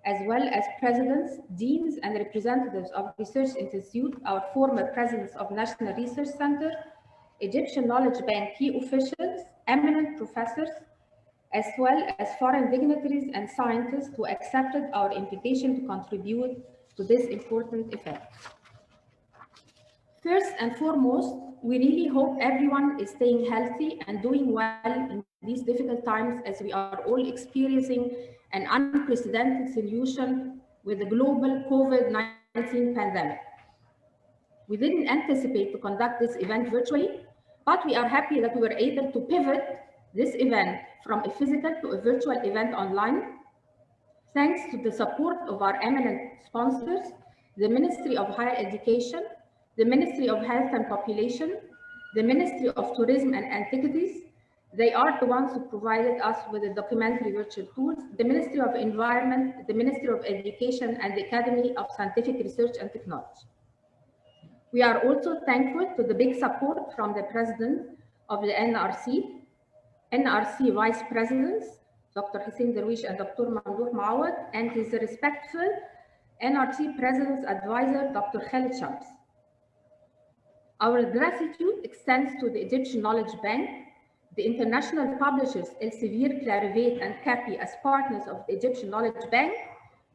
as well as presidents, deans, and representatives of research institute, our former presidents of National Research Center, Egyptian Knowledge Bank key officials, eminent professors, as well as foreign dignitaries and scientists who accepted our invitation to contribute to this important event. First and foremost, we really hope everyone is staying healthy and doing well in these difficult times, as we are all experiencing an unprecedented solution with the global COVID-19 pandemic. We didn't anticipate to conduct this event virtually, but we are happy that we were able to pivot this event from a physical to a virtual event online, thanks to the support of our eminent sponsors, the Ministry of Higher Education, the Ministry of Health and Population, the Ministry of Tourism and Antiquities. They are the ones who provided us with the documentary virtual tools, the Ministry of Environment, the Ministry of Education, and the Academy of Scientific Research and Technology. We are also thankful to the big support from the President of the NRC Vice Presidents, Dr. Hussein Darwish and Dr. Mamdouh Maawad, and his respectful NRC President's Advisor, Dr. Khalid Shams. Our gratitude extends to the Egyptian Knowledge Bank, the international publishers Elsevier, Clarivate, and CAPI as partners of the Egyptian Knowledge Bank,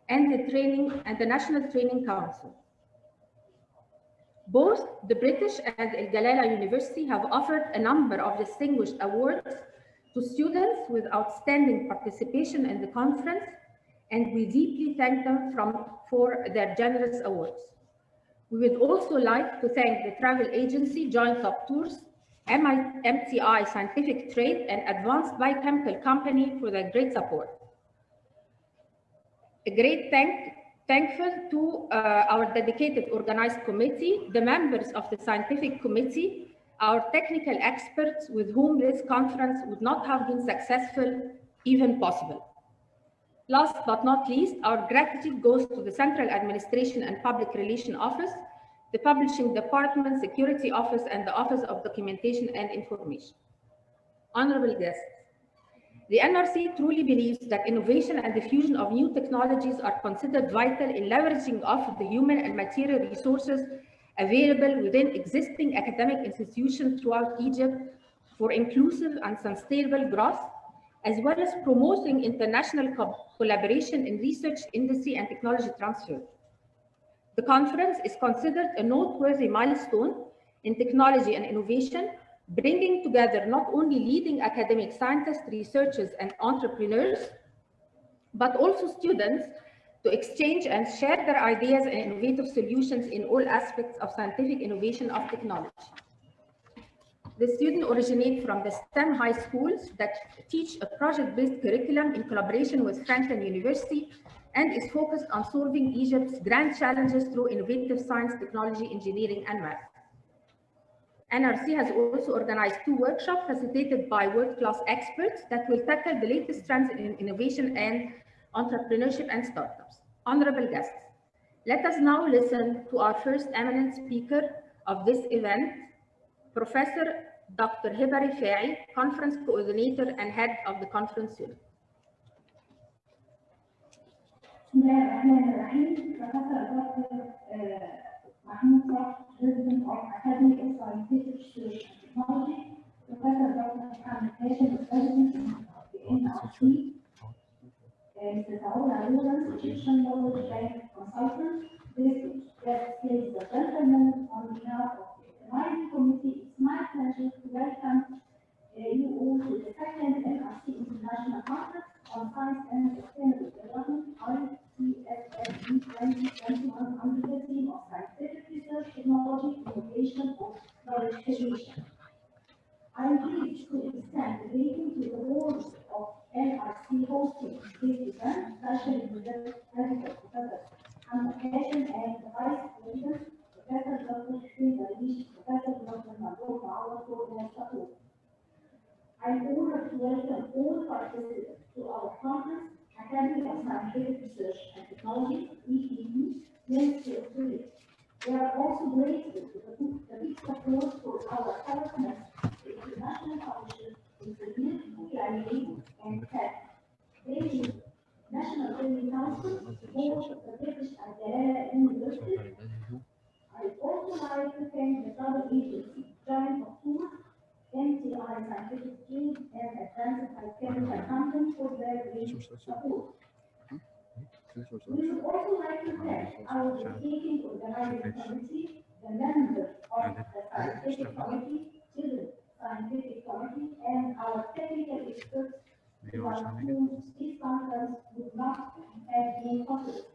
and the National Training Council. Both the British and Al Jalala University have offered a number of distinguished awards to students with outstanding participation in the conference, and we deeply thank them for their generous awards. We would also like to thank the travel agency Joint Top Tours, MTI Scientific Trade, and Advanced Biochemical Company for their great support. A great thankful to our dedicated organized committee, the members of the scientific committee, our technical experts with whom this conference would not have been successful, even possible. Last but not least, our gratitude goes to the Central Administration and Public Relations Office, the Publishing Department, Security Office, and the Office of Documentation and Information. Honorable guests, the NRC truly believes that innovation and the fusion of new technologies are considered vital in leveraging off the human and material resources available within existing academic institutions throughout Egypt for inclusive and sustainable growth, as well as promoting international collaboration in research, industry, and technology transfer. The conference is considered a noteworthy milestone in technology and innovation, bringing together not only leading academic scientists, researchers, and entrepreneurs, but also students to exchange and share their ideas and innovative solutions in all aspects of scientific innovation of technology. The students originate from the STEM high schools that teach a project-based curriculum in collaboration with Franklin University and is focused on solving Egypt's grand challenges through innovative science, technology, engineering, and math. NRC has also organized 2 workshops facilitated by world-class experts that will tackle the latest trends in innovation and entrepreneurship and startups. Honorable guests, let us now listen to our first eminent speaker of this event, Professor Dr. Hiba Rifai, Conference Coordinator and Head of the Conference Unit. President of Academy of Scientific Research and Technology, Professor Dr. Mohammed Hashim, the President of the NRC, Mr. Tareq Al Molla, Egyptian Knowledge Bank Consultant. Ladies and gentlemen, on behalf of the Advisory Committee, it's my pleasure to welcome you all to the second NRC International Conference on Science and Sustainable Development, ICSSD 2021, under the theme of Scientific Research, Technology, Innovation, and Knowledge Creation. I am pleased to extend the greeting to the board of NRC hosting this event, especially to the President, Professor Mohammed Hashim, and the Vice President, Professor Dr. Hussein Darwish, Professor Dr. Mamdouh Maawad, for their support. I am honored to welcome all participants to our conference, Academy of Scientific Research and Technology, EPE, Ministry of Tourism. We are also grateful to the big support for our partners, the international publishers, Elsevier, Clarivate, and CAPEX, National Training Council, technical content for their support. We would also like to thank our dedicated organizing committee, the members of the scientific committee, children's scientific committee, and our technical experts, without whom this conference would not have been possible.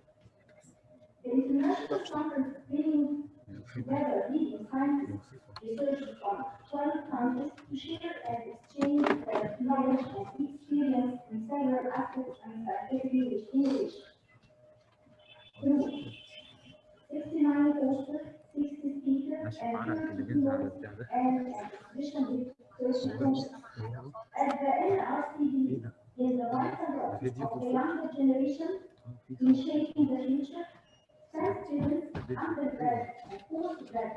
The international conference bringing together leading scientists, researchers from 12 countries to share and exchange their knowledge and experience in several aspects and scientific English. 69 posters, 60 speakers, and 30 notes, and an exhibition with questions. As the NRC is the vital role of the younger generation in shaping the future, some students, undergrad and postgrad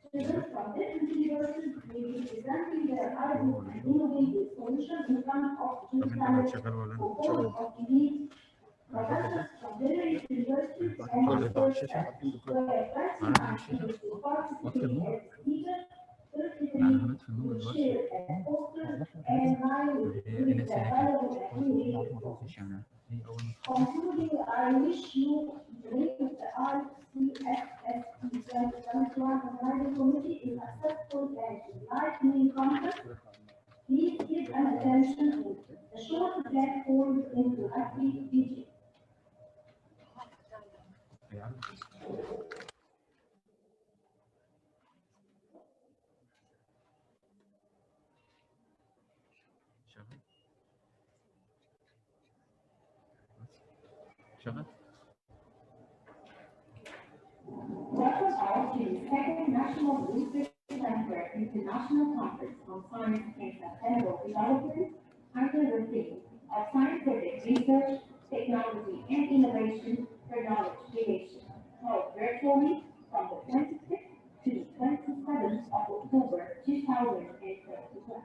students from different universities will be presenting their ideas and innovative solutions in front of the panel of elite professors from various universities and research centers, where 29 will participate as speakers, 33 will share as posters, and 9 will bring their valuable and innovative thoughts. Concluding, I wish you the link of the ICSSP 2021 Organizing Committee a successful and enlightening conference. Please give an attention to the short platform into active video. Welcome all to the second National Research Center International Conference on Science and Sustainable Development under the theme of Scientific Research, Technology, and Innovation for Knowledge Creation, held virtually from the 26th to the 27th of October 2021.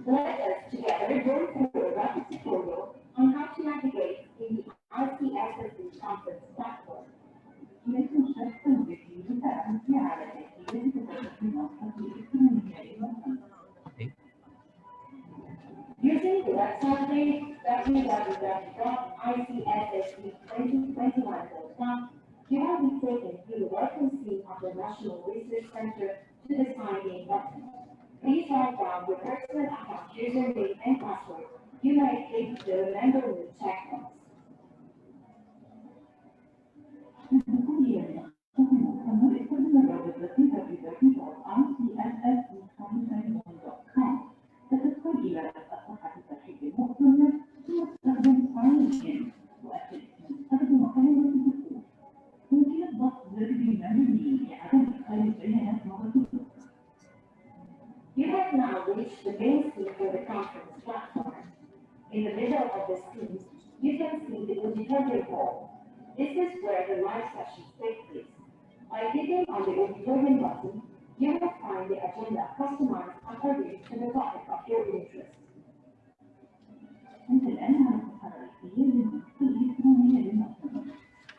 Let us together go through a rapid tutorial on how to navigate in the ICSSP conference platform. Using the website link www.icssp2021.com, you will be taken through the welcome scene of the National Research Center to the sign in button. Please write down your personal account username and password. You may click the Remember Me checkbox. ستدخل إلى الصفحة الترحيب المؤتمر ثم تستخدم sign in وأكد تستخدم كلمة الدخول. يمكن الضغط زر Remember Me لعدم إدخال البيانات مرة أخرى. You have now reached the main scene for the conference platform. In the middle of the scene, you can see the auditorium hall. This is where the live sessions take place. By clicking on the auditorium button, you will find the agenda customized according to the topic of your interest. أنت الآن على الصفحة الرئيسية للنسخة الإلكترونية للمؤتمر.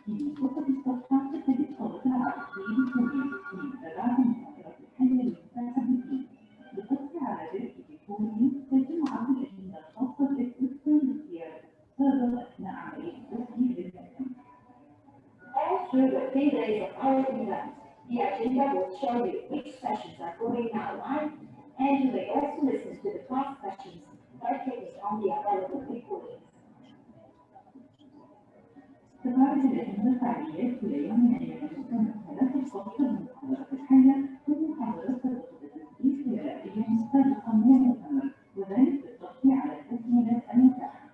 في وسط الصفحة تجد صورتها الرئيسية للتمرين لمتابعة المحاضرات الحية للمتحدثين. بالضغط على زر الإلكتروني تتم عرض الأجندة الخاصة بالاستفسار لاختيار سابق أثناء عملية التسجيل للمؤتمر. All through the 3 days of our event, the agenda will show you which sessions are going now live, and you may also listen to the past sessions by clicking on the available recordings. تتعرض الأجندة فعاليات كل يوم من أيام المؤتمر 3 خاصة بالمحاضرات الحية والمحاضرات التسجيل خلال أيام سابقة من المؤتمر، وذلك بالضغط على التسجيلات المتاحة.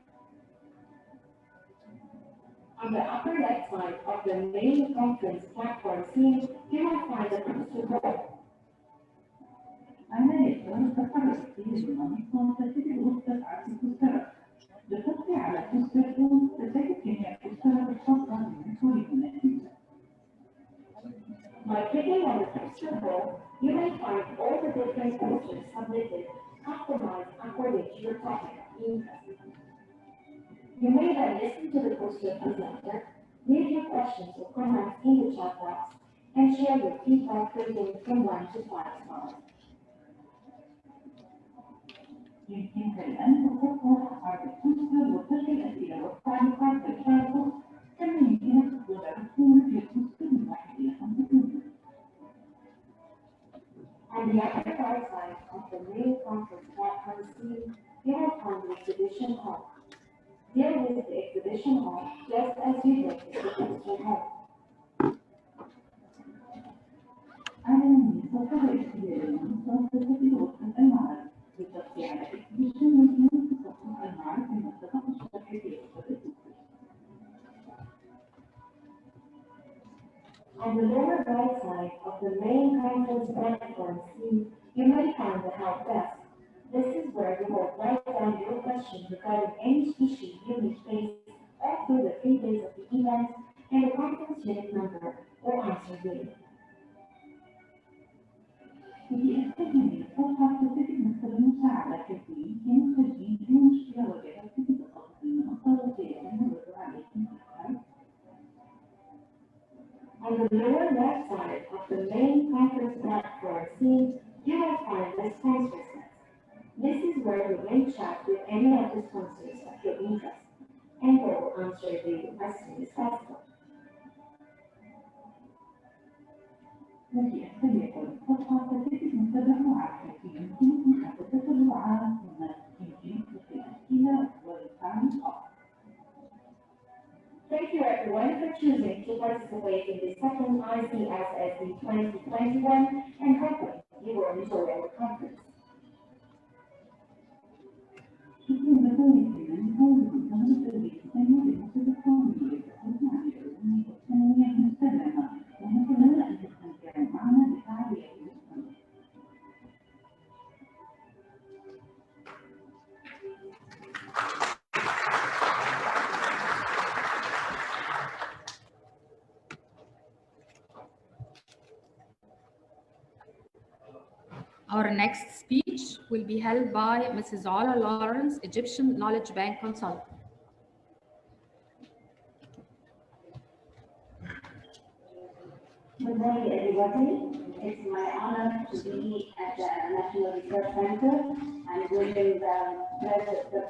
On the upper left side of the main conference platform scene, you will find the poster board. على يسار الصفحة الرئيسية للمنصة تجد غرفة عرض البوسترات. بالضغط على بوستر تجد جميع البوسترات الخاصة بالمحور المناسب. By clicking on the texture hole, you may find all the different posters submitted, customized according to your topic of interest. You may then listen to the poster presented, leave your questions or comments in the chat box, and share your feedback rating from 1 to 5 stars. يمكنك الآن تفكر على البوستر وتلقي الأسئلة والتعليقات بالتواصل، كما يمكنك تطلب الرسوم في البوستر من 1 إلى 5 دقائق. On the upper right side of the main conference platform screen, you will find the exhibition hall. Deal with the exhibition hall just as you did with the lecture hall. سوف الاختيارين سوف تتبعون المعرض لتطبيع الإكسبيشن ممكن تصفح المعرض في منطقة الشرح في أسفل الدكتور. On the lower right side of the main conference platform screen, you may find the help desk. This is where you will write down your questions regarding any issue you may face all through the 3 days of the event and the conference unit number or answer unit. في فرصة تتم مثل المساعدة كثير يمكن في مشكلة واجهت في تخصص المنطقة التي يمر عليكم. On the lower left side of the main conference platform scene, you will find the sponsors list. This is where you may chat with any of the sponsors of your interest and will answer them as soon as possible. وفي أسفل الصفحة تتم التبرعات التي يمكنكم محادثة التبرعات هنا يمكنكم الأسئلة والتعليقات. Thank you everyone for choosing to participate in the second ICSSD 2021 and hopefully you will enjoy our conference. شكرا لكم لكم قولكم التدريس الثاني للمسجد القومي والمعرفة والثانية المستدامة ونتمنى أن تستمتعوا معنا بفعالية المستمر. Our next speech will be held by Mrs. Ola Lawrence, Egyptian Knowledge Bank Consultant. Good morning, everybody. It's my honor to be at the National Research Center and with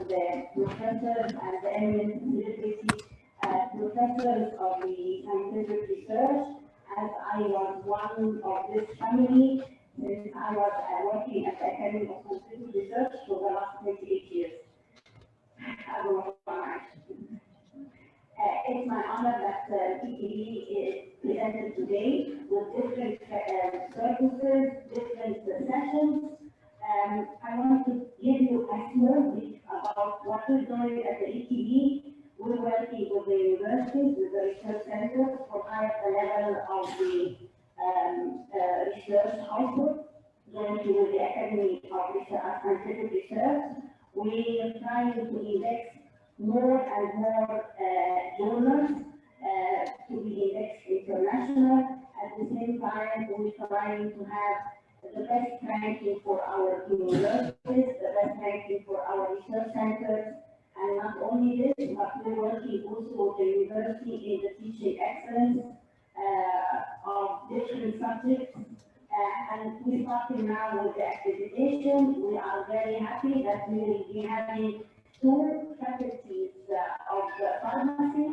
the professors and the eminent celebrity professors of the scientific research, as I was one of this family since I was working at the Academy of Scientific Research for the last 28 years. It's my honor that PTV is presented today with different services, different sessions. I want to give you a small brief about what we're doing at the ETV. We're working with the universities, with the research centers for higher level of the research output, jointly with the Academy of Scientific Research. We are trying to index more and more journals to be indexed international. At the same time, we're trying to have the best ranking for our universities, the best ranking for our research centers. And not only this, but we're working also with the university in the teaching excellence of different subjects. And we're starting now with the accreditation. We are very happy that we will be having 2 faculties of the pharmacy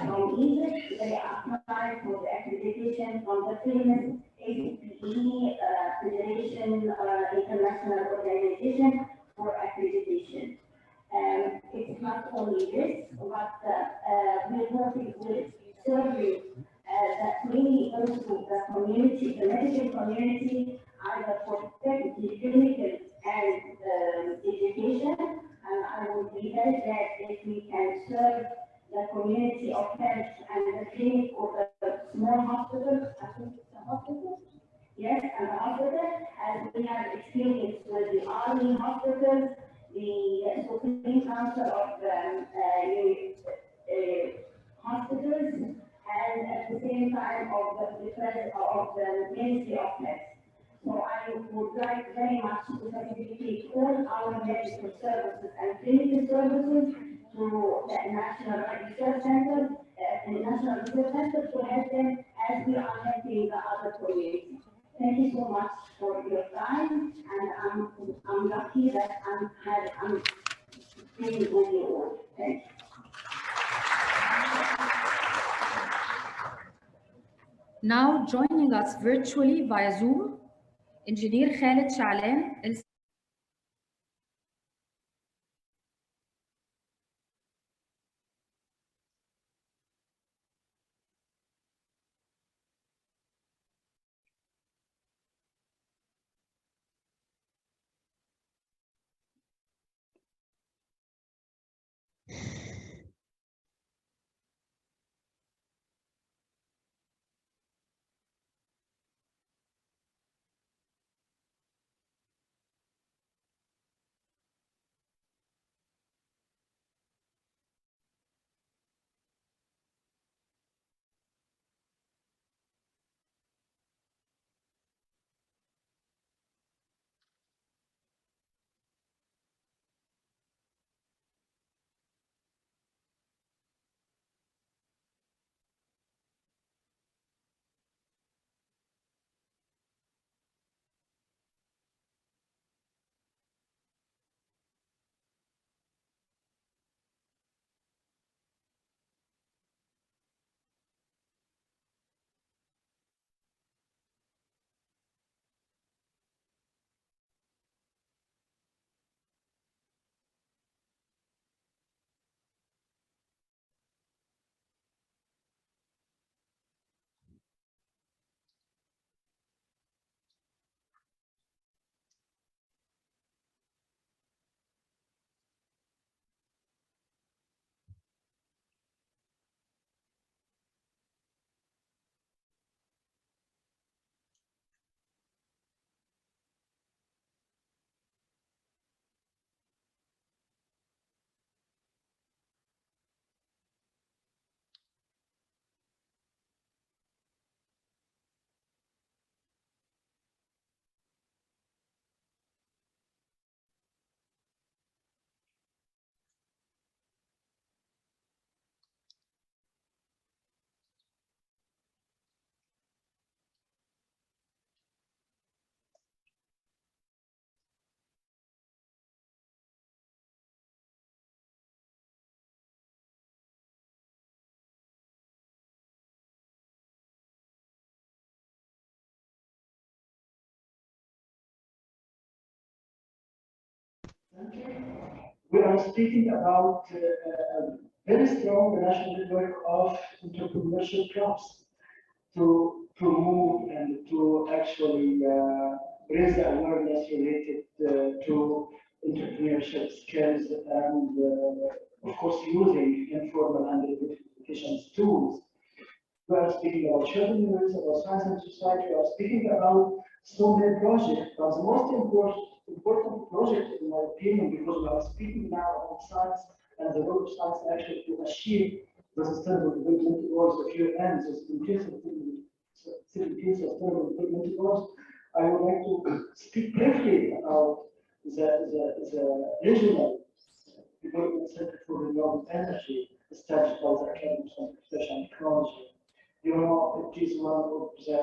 from Egypt. They applied for the accreditation from the famous ACPE Federation International Organization for accreditation. It's not only this, but we're working with serving that really also the community, the medical community, either for clinical and education. And I would be very glad if we can serve the community of health and the clinic or the small hospitals. I think it's a hospital. Yes, and the hospital, as we have experience with the army hospitals, the Supreme Council of hospitals, and at the same time of the of the Ministry of Health. So I would like very much to facilitate all our medical services and clinical services to the National Research Center, to help them as we are helping the other communities. Thank you so much for your time, and I'm lucky that I'm being with you all. Thank you. Now joining us virtually via Zoom, Engineer Khaled Shaalan. We are speaking about a very strong national network of entrepreneurship clubs to promote and to actually raise the awareness related to entrepreneurship skills and, of course, using informal and education tools. We are speaking about children university, about science and society. We are speaking about so many projects. But the most important project, in my opinion, because we are speaking now about science and the role of science actually to achieve the sustainable development goals of UN, the 17 sustainable development goals. I would like to speak briefly about the regional development center for renewable energy established by the Academy of Research and Technology. You know, it is one of the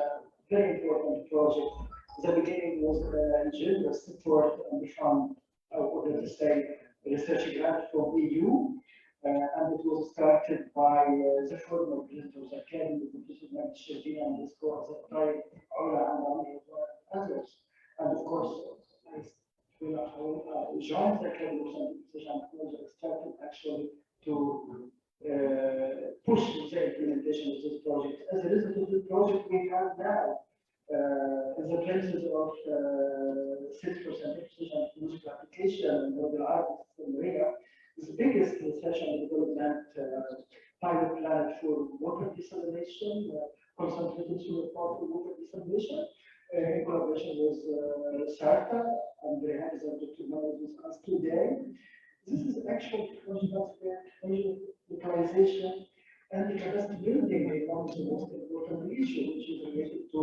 very important projects. The beginning was gender support and from, I would say, research grant from EU, and it was started by the former president of the Academy, Professor Shirdi, and his co Tareq Al Molla and others. And of course, I joined the Academy of Research and Technology, started actually to push the implementation of this project. As a result of this project, we have now the places of 6% research and technological application and the artists in area is the biggest research and development pilot plant for water desalination, concentrated solar power for water desalination, in collaboration with SARTA. I'm very happy that Dr. Molla is with us today. This is actual technology transfer, technology localization And the capacity building becomes the most important issue, which is related to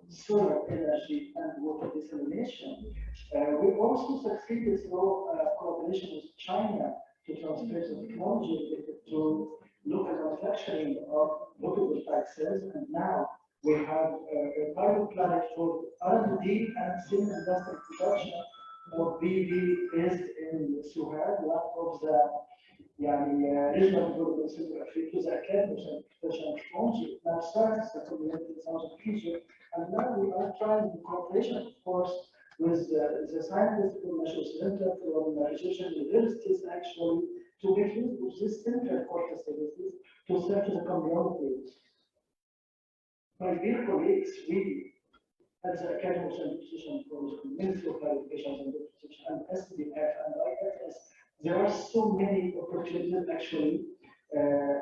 solar energy and water desalination. We also succeeded through collaboration with China to transfer the technology related to local manufacturing of photovoltaic cells, and now we have a pilot plant for R&D and semi-industrial production of PV based in Suhad, one of the regional development center to the Academy of Professional Technology. Now starts the community in South Egypt, and now we are trying in cooperation, of course, with the scientists from National Center from Egyptian universities actually to make use of this center for facilities to serve to the community. My dear colleagues, we as the Academy of Education for the Ministry of Higher Education and Education and SDF and IFS, there are so many opportunities actually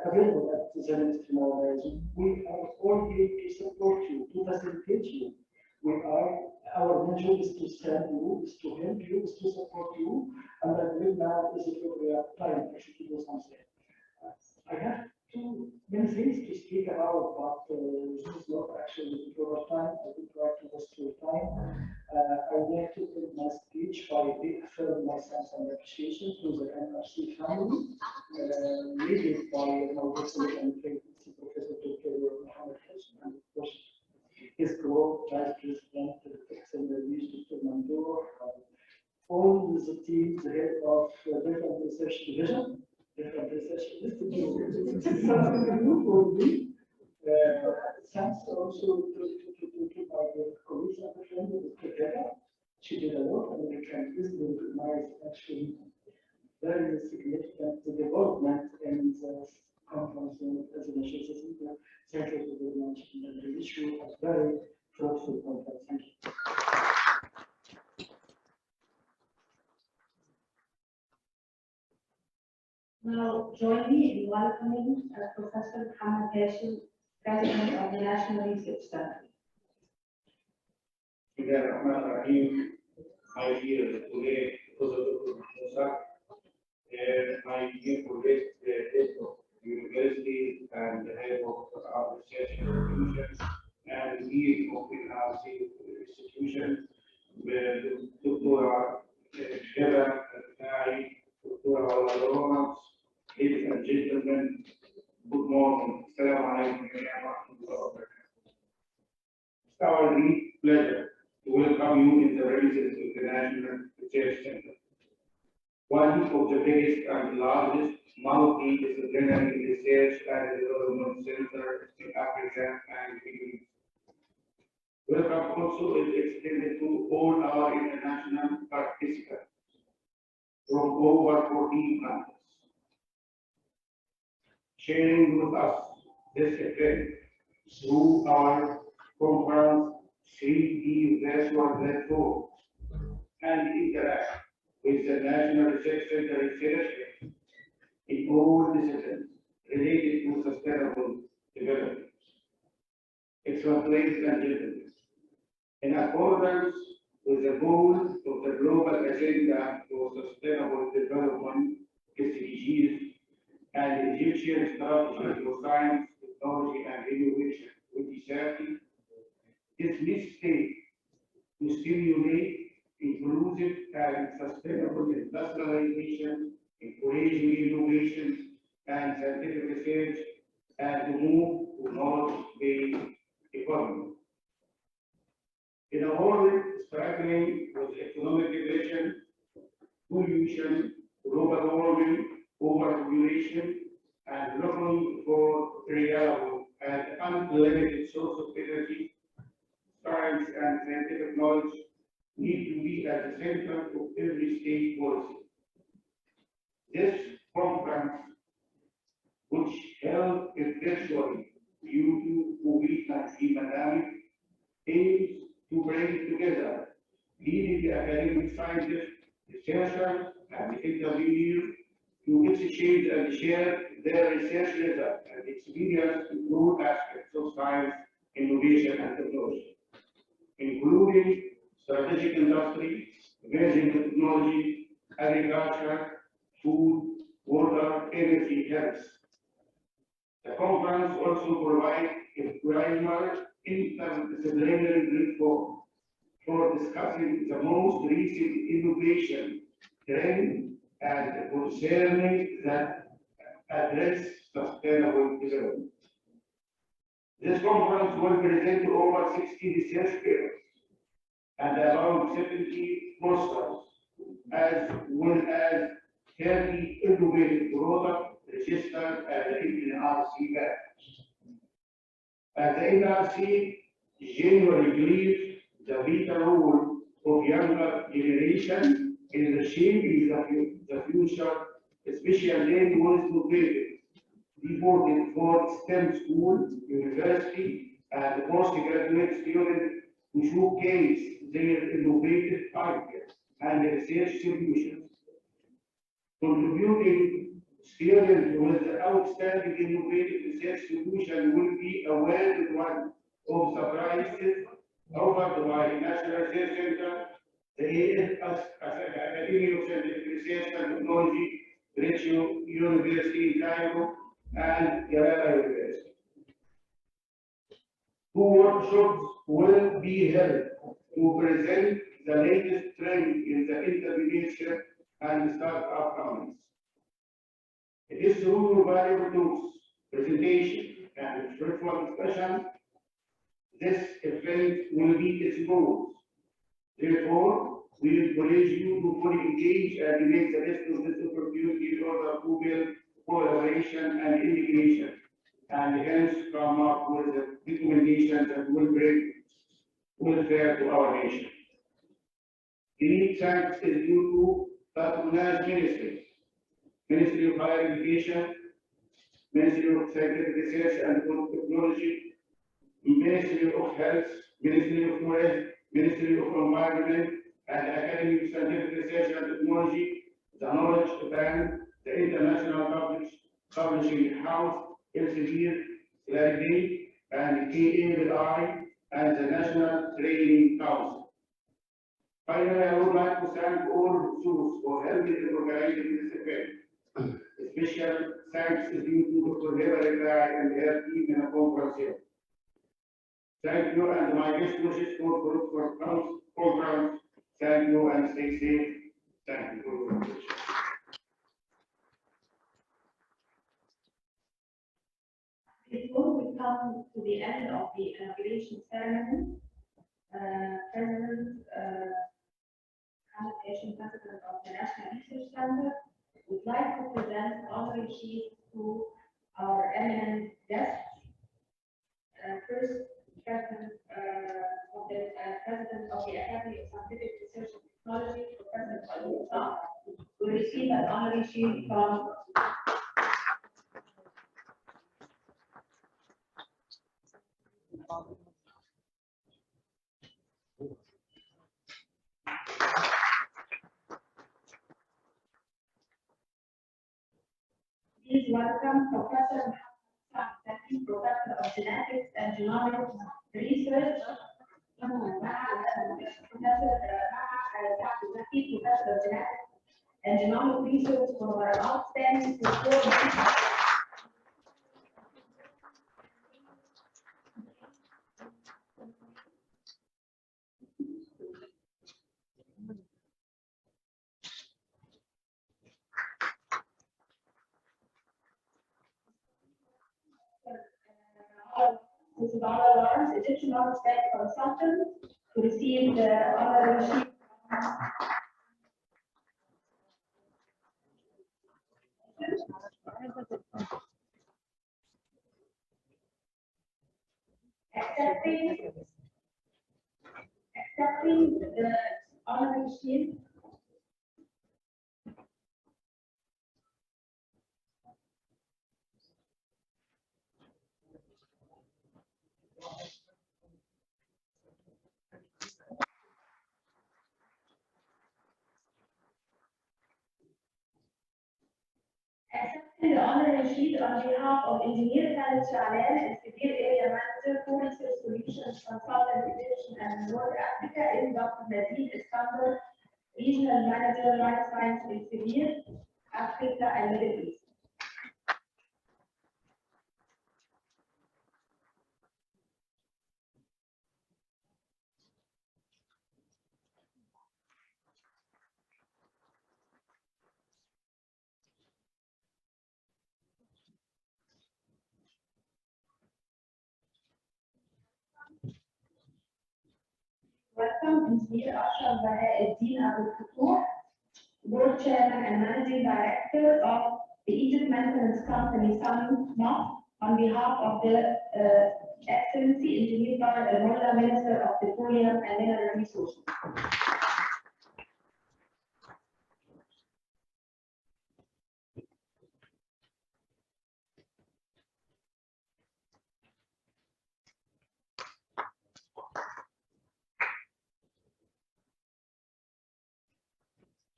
available at the Ministry nowadays. We are all here to support you, to facilitate you. Our main job is to serve you, is to help you, is to support you, and I believe now is the appropriate time actually to do something. I have too many things to speak about, but this is not actually the proper time. I would like to waste your time. I would like to end my speech by reaffirming my sense and appreciation to the NRC family, led by my excellent and faculty Professor Dr. Mohammed Hashim, and of course his co-vice president, Dr. Dr. Mandoor, all the team, the head of different research division. Different research institutes. It's something new for me. Thanks also to my colleagues and friends with Tareq. She did a lot, and we can easily recognize actually very significant development in the conference as an association. Thank you very much. And the issue was very fruitful conference. Thank you. Now, join me in welcoming Professor Mohammed Hashim, President of the National Research Center. My dear today, Professor Musa, my dear colleagues, the head of the university and the head of our research institutions, and dean of the NRC institution, Dr. Zubair Anwar, Dr. Al ladies and gentlemen, good morning. Assalamu alaikum wa rahmatullahi wa barakatuh. It's our great pleasure to welcome you in the premises of the National Research Center, one of the biggest and largest multidisciplinary research and development centers in Africa and the Middle East. Welcome also is extended to all our international participants from over 14 countries. Sharing with us this event through our conference 3D virtual platform and interact with the National Research Center researchers in all disciplines related to sustainable development. Excellent ladies and gentlemen, in accordance with the goals of the Global Agenda for Sustainable Development (SDGs) and Egyptian Strategy for Science, Technology and Innovation 2030, is necessary to stimulate inclusive and sustainable industrialization, encouraging innovation and scientific research, and to move to knowledge-based economy. In a world struggling with economic regression, pollution, global warming, overpopulation, and looking for reliable and unlimited source of energy, science and scientific knowledge need to be at the center of every state policy. This conference, which held virtually due to COVID-19 pandemic, aims to bring together leading academic scientists, researchers, and interveners to exchange and share their research results and experience in all aspects of science, innovation, and technology, including strategic industry, emerging technology, agriculture, food, water, energy, health. The conference also provides a primer interdisciplinary platform for discussing the most recent innovation trend and concerning that address sustainable development. This conference will present over 60 research papers and about 70 posters, as well as 30 innovative products registered at the NRC badge. As the NRC generally believes the vital role of younger generation in shaping the future, especially when motivated, devoted for STEM school, university, and postgraduate students who showcase their innovative ideas and research solutions. Contributing students with outstanding innovative research solution will be awarded one of the prizes offered by the National Research Center, the Academy of Scientific Research and Technology, Petroleum University in Cairo, and Cairo Egypt. Two workshops will be held to present the latest trend in the entrepreneurship and startup companies. It is through valuable tools, presentation, and virtual discussion this event will meet its goals. Therefore, we encourage you to fully engage and make the best of this opportunity in order to build collaboration and integration, and hence come up with the recommendations that will bring welfare to our nation. Unique thanks is due to patronage ministries, Ministry of Higher Education, Ministry of Scientific Research and Technology, Ministry of Health, Ministry of Tourism, Ministry of Environment, and Academy of Scientific Research and Technology, the Knowledge Bank, the International Publishing House, Elsevier, Clarity, and KAI, and the National Training Council. Finally, I would like to thank all those for helping in organizing this event. Special thanks is due to Dr. Heba and her team in the conference here. Thank you, and my best wishes for conference. Thank you, and stay safe. Thank you for your attention. Before we come to the end of the inauguration ceremony, President, President of the National Research Center would like to present honorary sheets to our eminent guests. First, President of the Academy of Scientific Research and Technology, Professor Tareq Al Molla, will receive an honorary sheet from Please welcome Professor Professor of Genetics and Genomics Research, Professor of Genetics and Genomic Research for our outstanding report. Mrs. Donna Lawrence, Egyptian State Consultant, to receive the honorary sheet. Accepting the honorary sheet. Accepting the honorary sheet on behalf of Engineer Khalid Sha'lan, Severe Area Manager, for Research Solutions Consultant Division and North Africa, is Dr. Nadeem Iskandar, Regional Manager, Life Science in Severe Africa and Middle East. Engineer Ashraf Bahauddin Abu Futuh, Board Chairman and Managing Director of the Egypt Maintenance Company, SAMNOF, on behalf of the Excellency Engineer Tareq Al Molla, Minister of Petroleum and Mineral Resources.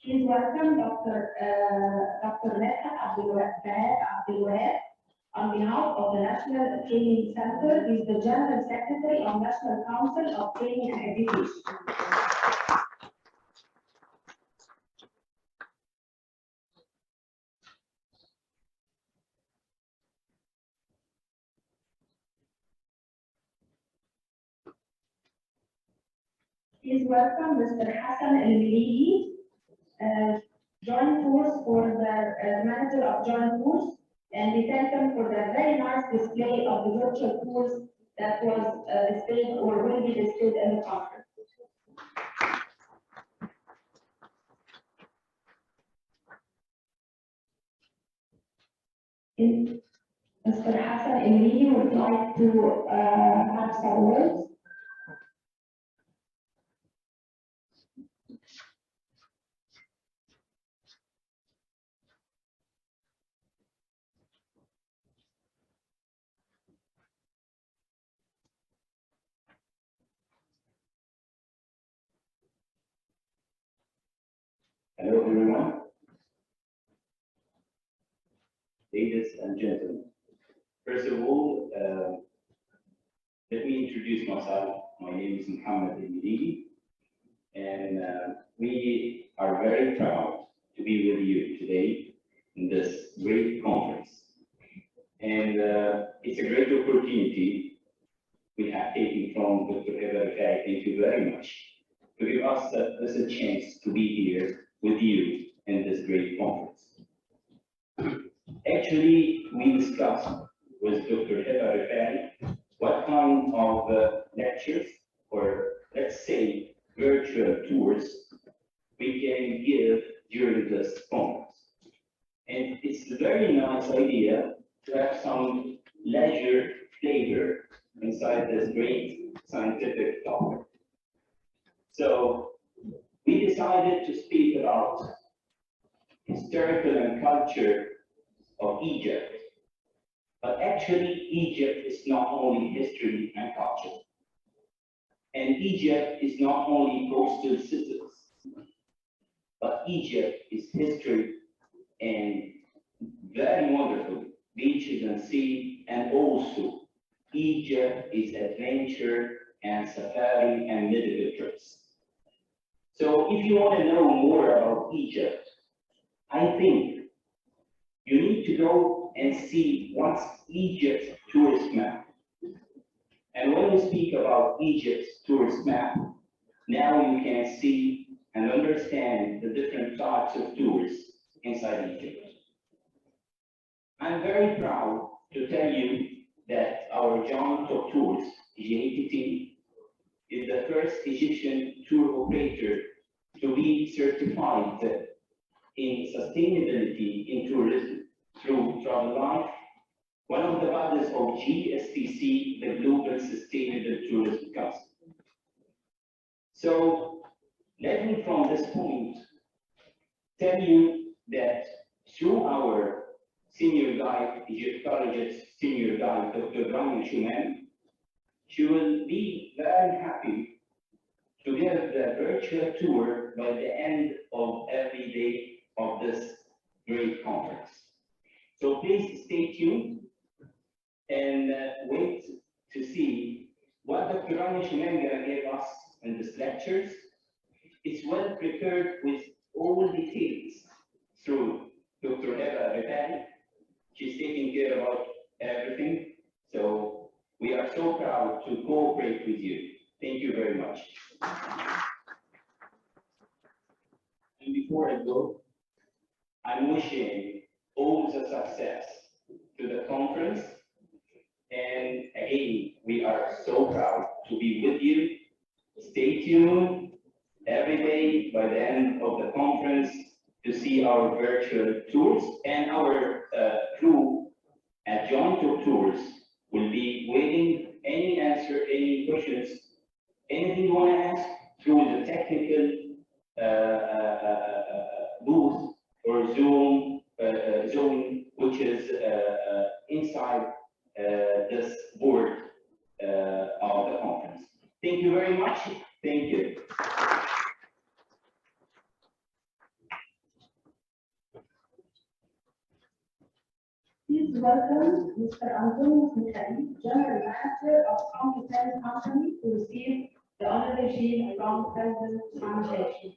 Please welcome Dr. Tareq Al Molla on behalf of the National Training Center. He is the General Secretary of National Council of Training and Education. Please welcome Mr. Hassan Al-Miligi, Joint Tours for the Manager of Joint Tours, and we thank them for the very nice display of the virtual tours that was displayed or will be displayed in the conference. Mr. Hassan Al-Miligi would like to have some words. Hello, everyone. Ladies and gentlemen, first of all, let me introduce myself. My name is Mohammed Al-Miligi, and we are very proud to be with you today in this great conference. And it's a great opportunity we have taken from Dr. Zubair. Thank you very much to give us this chance to be here with you in this great conference. Actually, we discussed with Dr. Zubair what kind of lectures, or let's say virtual tours, we can give during this conference. And it's a very nice idea to have some leisure flavor inside this great scientific topic. So we decided to speak about historical and culture of Egypt. But actually, Egypt is not only history and culture. And Egypt is not only coastal cities, but Egypt is history and very wonderful beaches and sea, and also Egypt is adventure and safari and medical trips. So if you want to know more about Egypt, I think you need to go and see what's Egypt's tourist map. And when we speak about Egypt's tourist map, now you can see and understand the different types of tours inside Egypt. I'm very proud to tell you that our Joint Top Tours, JTT, is the first Egyptian tour operator to be certified in sustainability in tourism through TravelLife, one of the bodies of GSTC, the Global Sustainable Tourism Council. So let me from this point tell you that through our senior guide, Egyptologist senior guide, Dr. Brian Schumann, she will be very happy to give the virtual tour by the end of every day of this great conference. So please stay tuned and wait to see what Dr. Brian Schumann is going to give us in these lectures. It's well prepared with all details through Dr. Zubair. She's taking care about everything. So we are so proud to cooperate with you. Thank you very much. And before I go, I'm wishing all the success to the conference. And again, we are so proud to be with you. Stay tuned every day by the end of the conference to see our virtual tours, and our crew adjoint tours will be waiting. Any answer, any questions, anything you want to ask through the technical booth or Zoom zone, which is inside this board of the conference. Thank you very much. Thank you. Please welcome Mr. Antonio Mikhail, General Manager of Competent Company, to receive the honorary shield from President Foundation.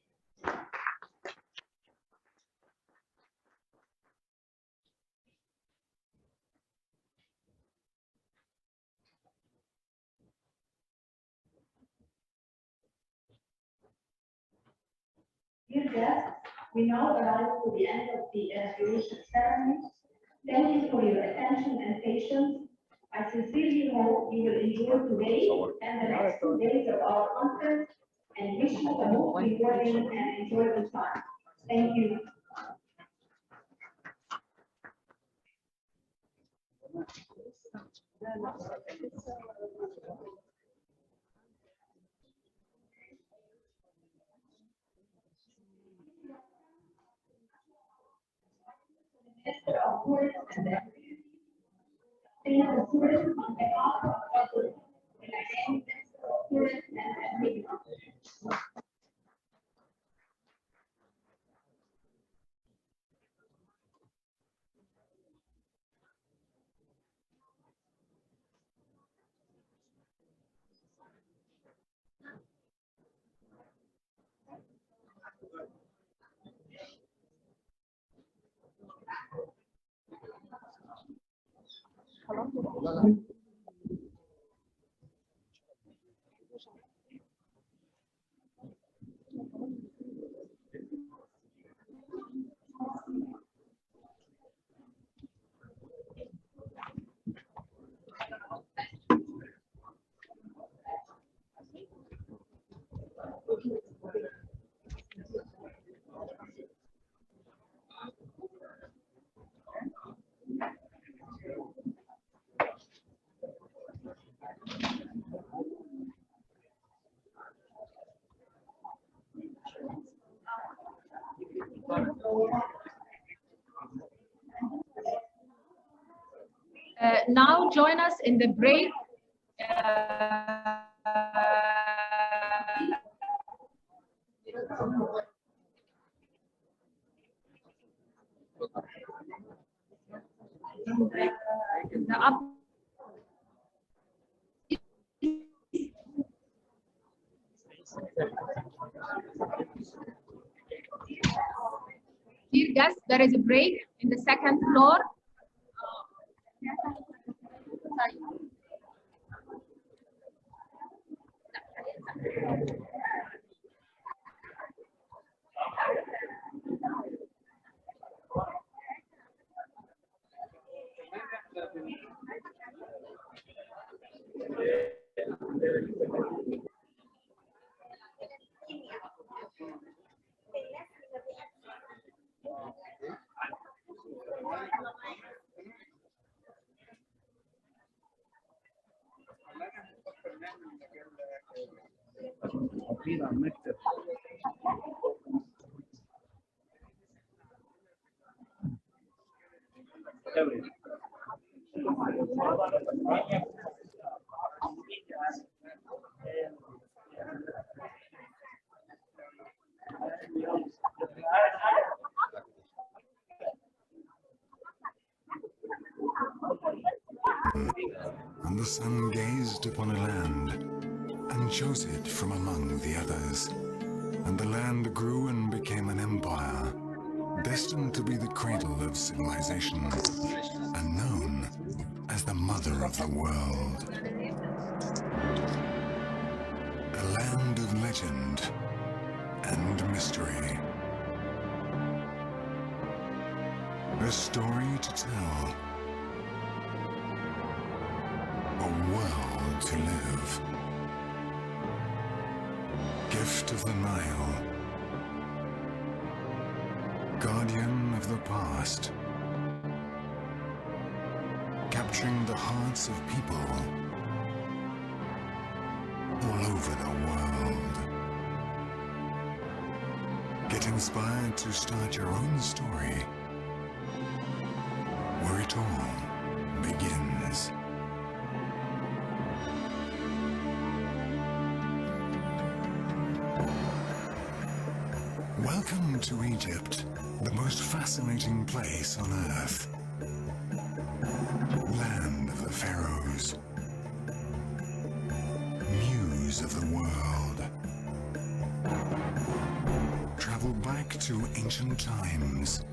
Dear guests, we now arrive to the end of the inauguration ceremony. Thank you for your attention and patience. I sincerely hope you will enjoy today and the next 2 days of our conference, and wish you a most rewarding and enjoyable time. Thank you. Minister of Tourism and Tourism on behalf of the Minister of Tourism and Agriculture. Now join us in the break. Dear guests, there is a break in the second floor. And the sun gazed upon a land, and chose it from among the others. And the land grew and became an empire, destined to be the cradle of civilization, and known as the mother of the world. A land of legend and mystery. A story to tell. A world to live. gift of the Nile, guardian of the past, capturing the hearts of people all over the world. Get inspired to start your own story, where it all begins. Welcome to Egypt, the most fascinating place on earth. Land of the pharaohs, muse of the world. Travel back to ancient times.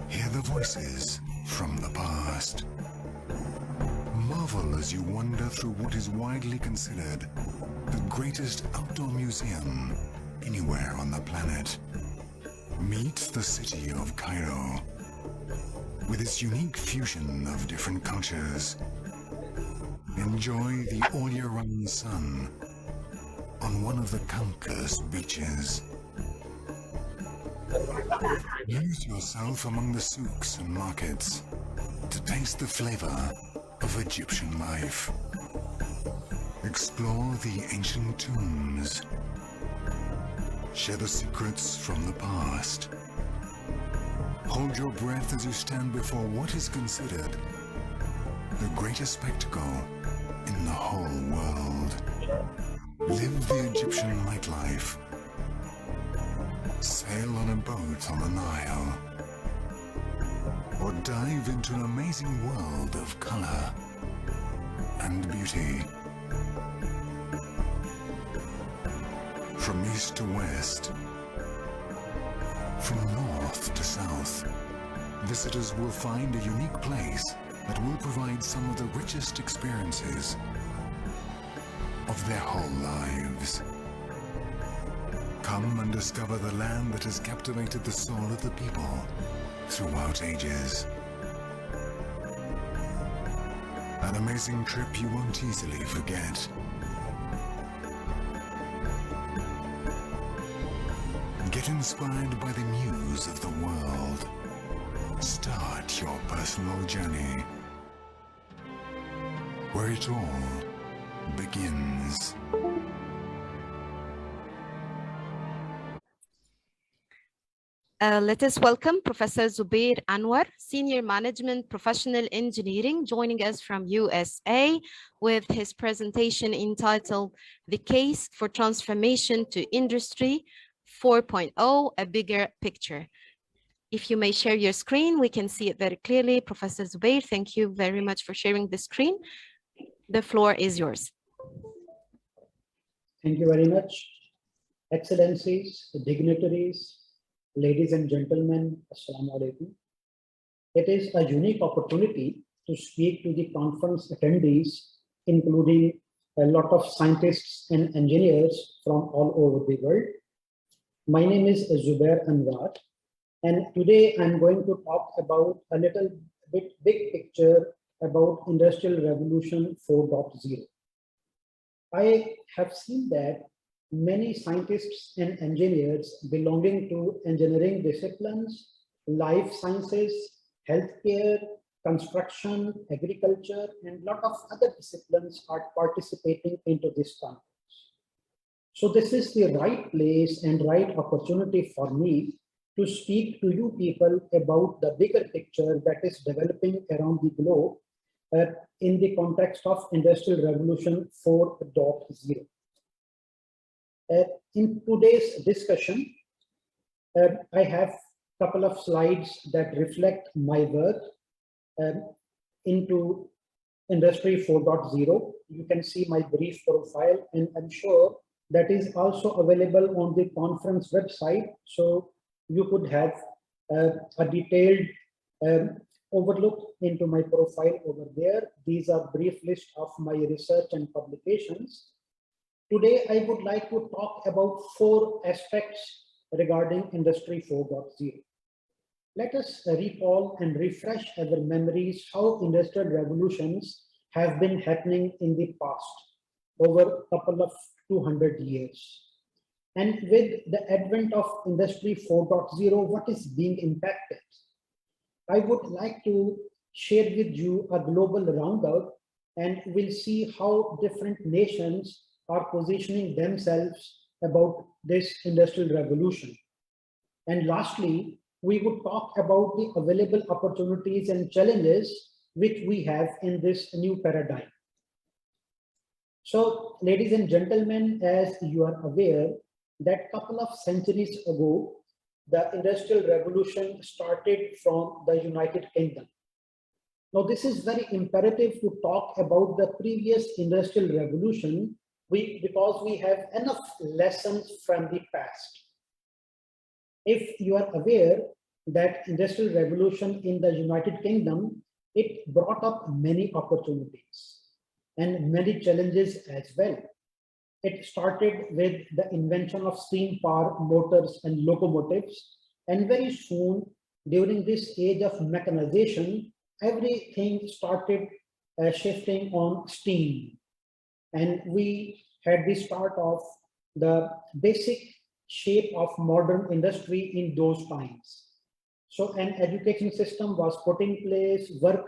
Hear the voices from the past. Marvel as you wander through what is widely considered the greatest outdoor museum anywhere on the planet. Meet the city of Cairo, with its unique fusion of different cultures. Enjoy the all-year-round sun on one of the countless beaches. Lose yourself among the souks and markets to taste the flavor of Egyptian life. Explore the ancient tombs. Share the secrets from the past. Hold your breath as you stand before what is considered the greatest spectacle in the whole world. Live the Egyptian nightlife. Sail on a boat on the Nile. Or dive into an amazing world of color and beauty. From east to west, from north to south, visitors will find a unique place that will provide some of the richest experiences of their whole lives. Come and discover the land that has captivated the soul of the people throughout ages. An amazing trip you won't easily forget. Get inspired by the muse of the world. Start your personal journey, where it all begins. Let us welcome Professor Zubair Anwar, Senior Management Professional Engineering, joining us from USA with his presentation entitled The Case for Transformation to Industry 4.0, A Bigger Picture. If you may share your screen, we can see it very clearly. Professor Zubair, thank you very much for sharing the screen. The floor is yours. Thank you very much. Excellencies, dignitaries, ladies and gentlemen, Assalamu alaikum. It is a unique opportunity to speak to the conference attendees, including a lot of scientists and engineers from all over the world. My name is Zubair Anwar, and today I'm going to talk about a little bit big picture about Industrial Revolution 4.0. I have seen that many scientists and engineers belonging to engineering disciplines, life sciences, healthcare, construction, agriculture, and a lot of other disciplines are participating into this conference. So this is the right place and right opportunity for me to speak to you people about the bigger picture that is developing around the globe in the context of Industrial Revolution 4.0. In today's discussion, I have a couple of slides that reflect my work into Industry 4.0. You can see my brief profile, and I'm sure that is also available on the conference website. So you could have a detailed overlook into my profile over there. These are brief list of my research and publications. Today, I would like to talk about 4 aspects regarding Industry 4.0. Let us recall and refresh our memories how industrial revolutions have been happening in the past over a couple of 200 years. And with the advent of Industry 4.0, what is being impacted? I would like to share with you a global roundup, and we'll see how different nations are positioning themselves about this industrial revolution. And lastly, we would talk about the available opportunities and challenges which we have in this new paradigm. So, ladies and gentlemen, as you are aware, that a couple of centuries ago, the Industrial Revolution started from the United Kingdom. Now, this is very imperative to talk about the previous Industrial Revolution because we have enough lessons from the past. If you are aware that Industrial Revolution in the United Kingdom, it brought up many opportunities and many challenges as well. It started with the invention of steam power motors and locomotives, and very soon during this age of mechanization, everything started shifting on steam, and we had the start of the basic shape of modern industry in those times. So an education system was put in place, work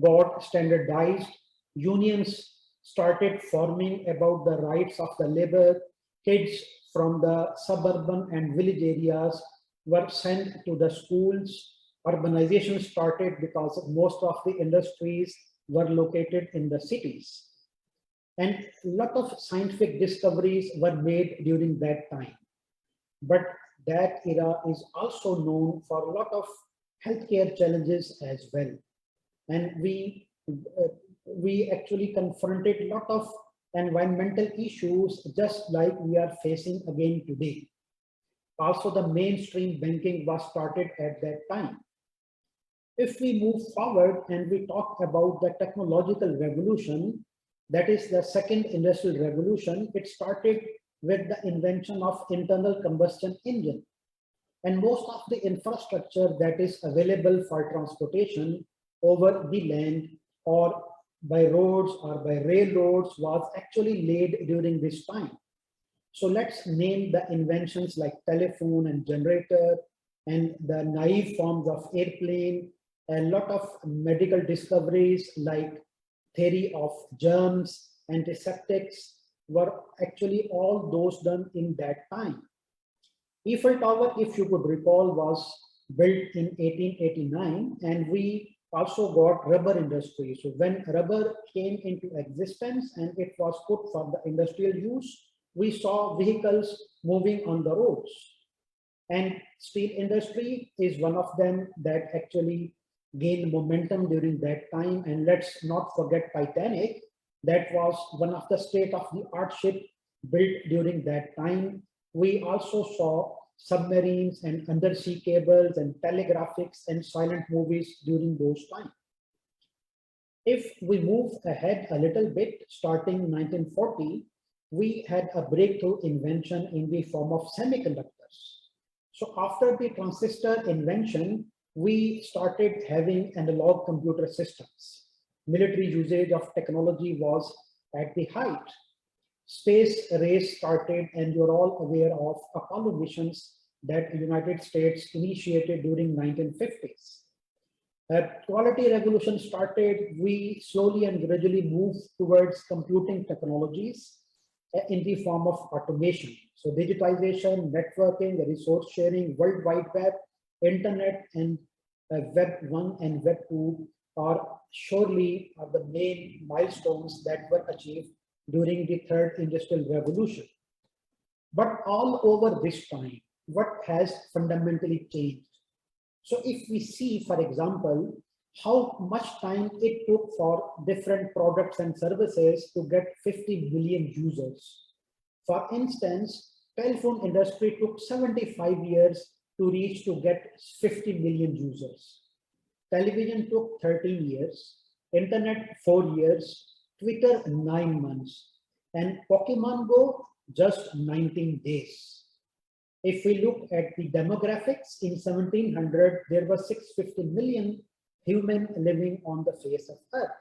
got standardized, unions started forming about the rights of the labor, kids from the suburban and village areas were sent to the schools, urbanization started because most of the industries were located in the cities. And a lot of scientific discoveries were made during that time. But that era is also known for a lot of healthcare challenges as well. And we actually confronted a lot of environmental issues just like we are facing again today. Also, the mainstream banking was started at that time. If we move forward and we talk about the technological revolution, that is the second industrial revolution, it started with the invention of internal combustion engine. And most of the infrastructure that is available for transportation over the land or by roads or by railroads was actually laid during this time. So let's name the inventions like telephone and generator and the naive forms of airplane, a lot of medical discoveries like theory of germs, antiseptics were actually all those done in that time. Eiffel Tower, if you could recall, was built in 1889, and we also got rubber industry. So when rubber came into existence and it was put for the industrial use, we saw vehicles moving on the roads. And steel industry is one of them that actually gained momentum during that time. And let's not forget Titanic. That was one of the state-of-the-art ship built during that time. We also saw submarines and undersea cables and telegraphics and silent movies during those times. If we move ahead a little bit, starting 1940, we had a breakthrough invention in the form of semiconductors. So after the transistor invention, we started having analog computer systems. Military usage of technology was at the height. Space race started, and you're all aware of Apollo missions that the United States initiated during 1950s. Quality revolution started. We slowly and gradually moved towards computing technologies in the form of automation. So digitization, networking, resource sharing, World Wide Web, Internet, and Web 1 and Web 2 are surely the main milestones that were achieved during the third industrial revolution. But all over this time, what has fundamentally changed? So if we see, for example, how much time it took for different products and services to get 50 million users. For instance, telephone industry took 75 years to reach to get 50 million users. Television took 13 years, internet 4 years, Twitter 9 months, and Pokemon Go just 19 days. If we look at the demographics, in 1700, there were 650 million humans living on the face of Earth.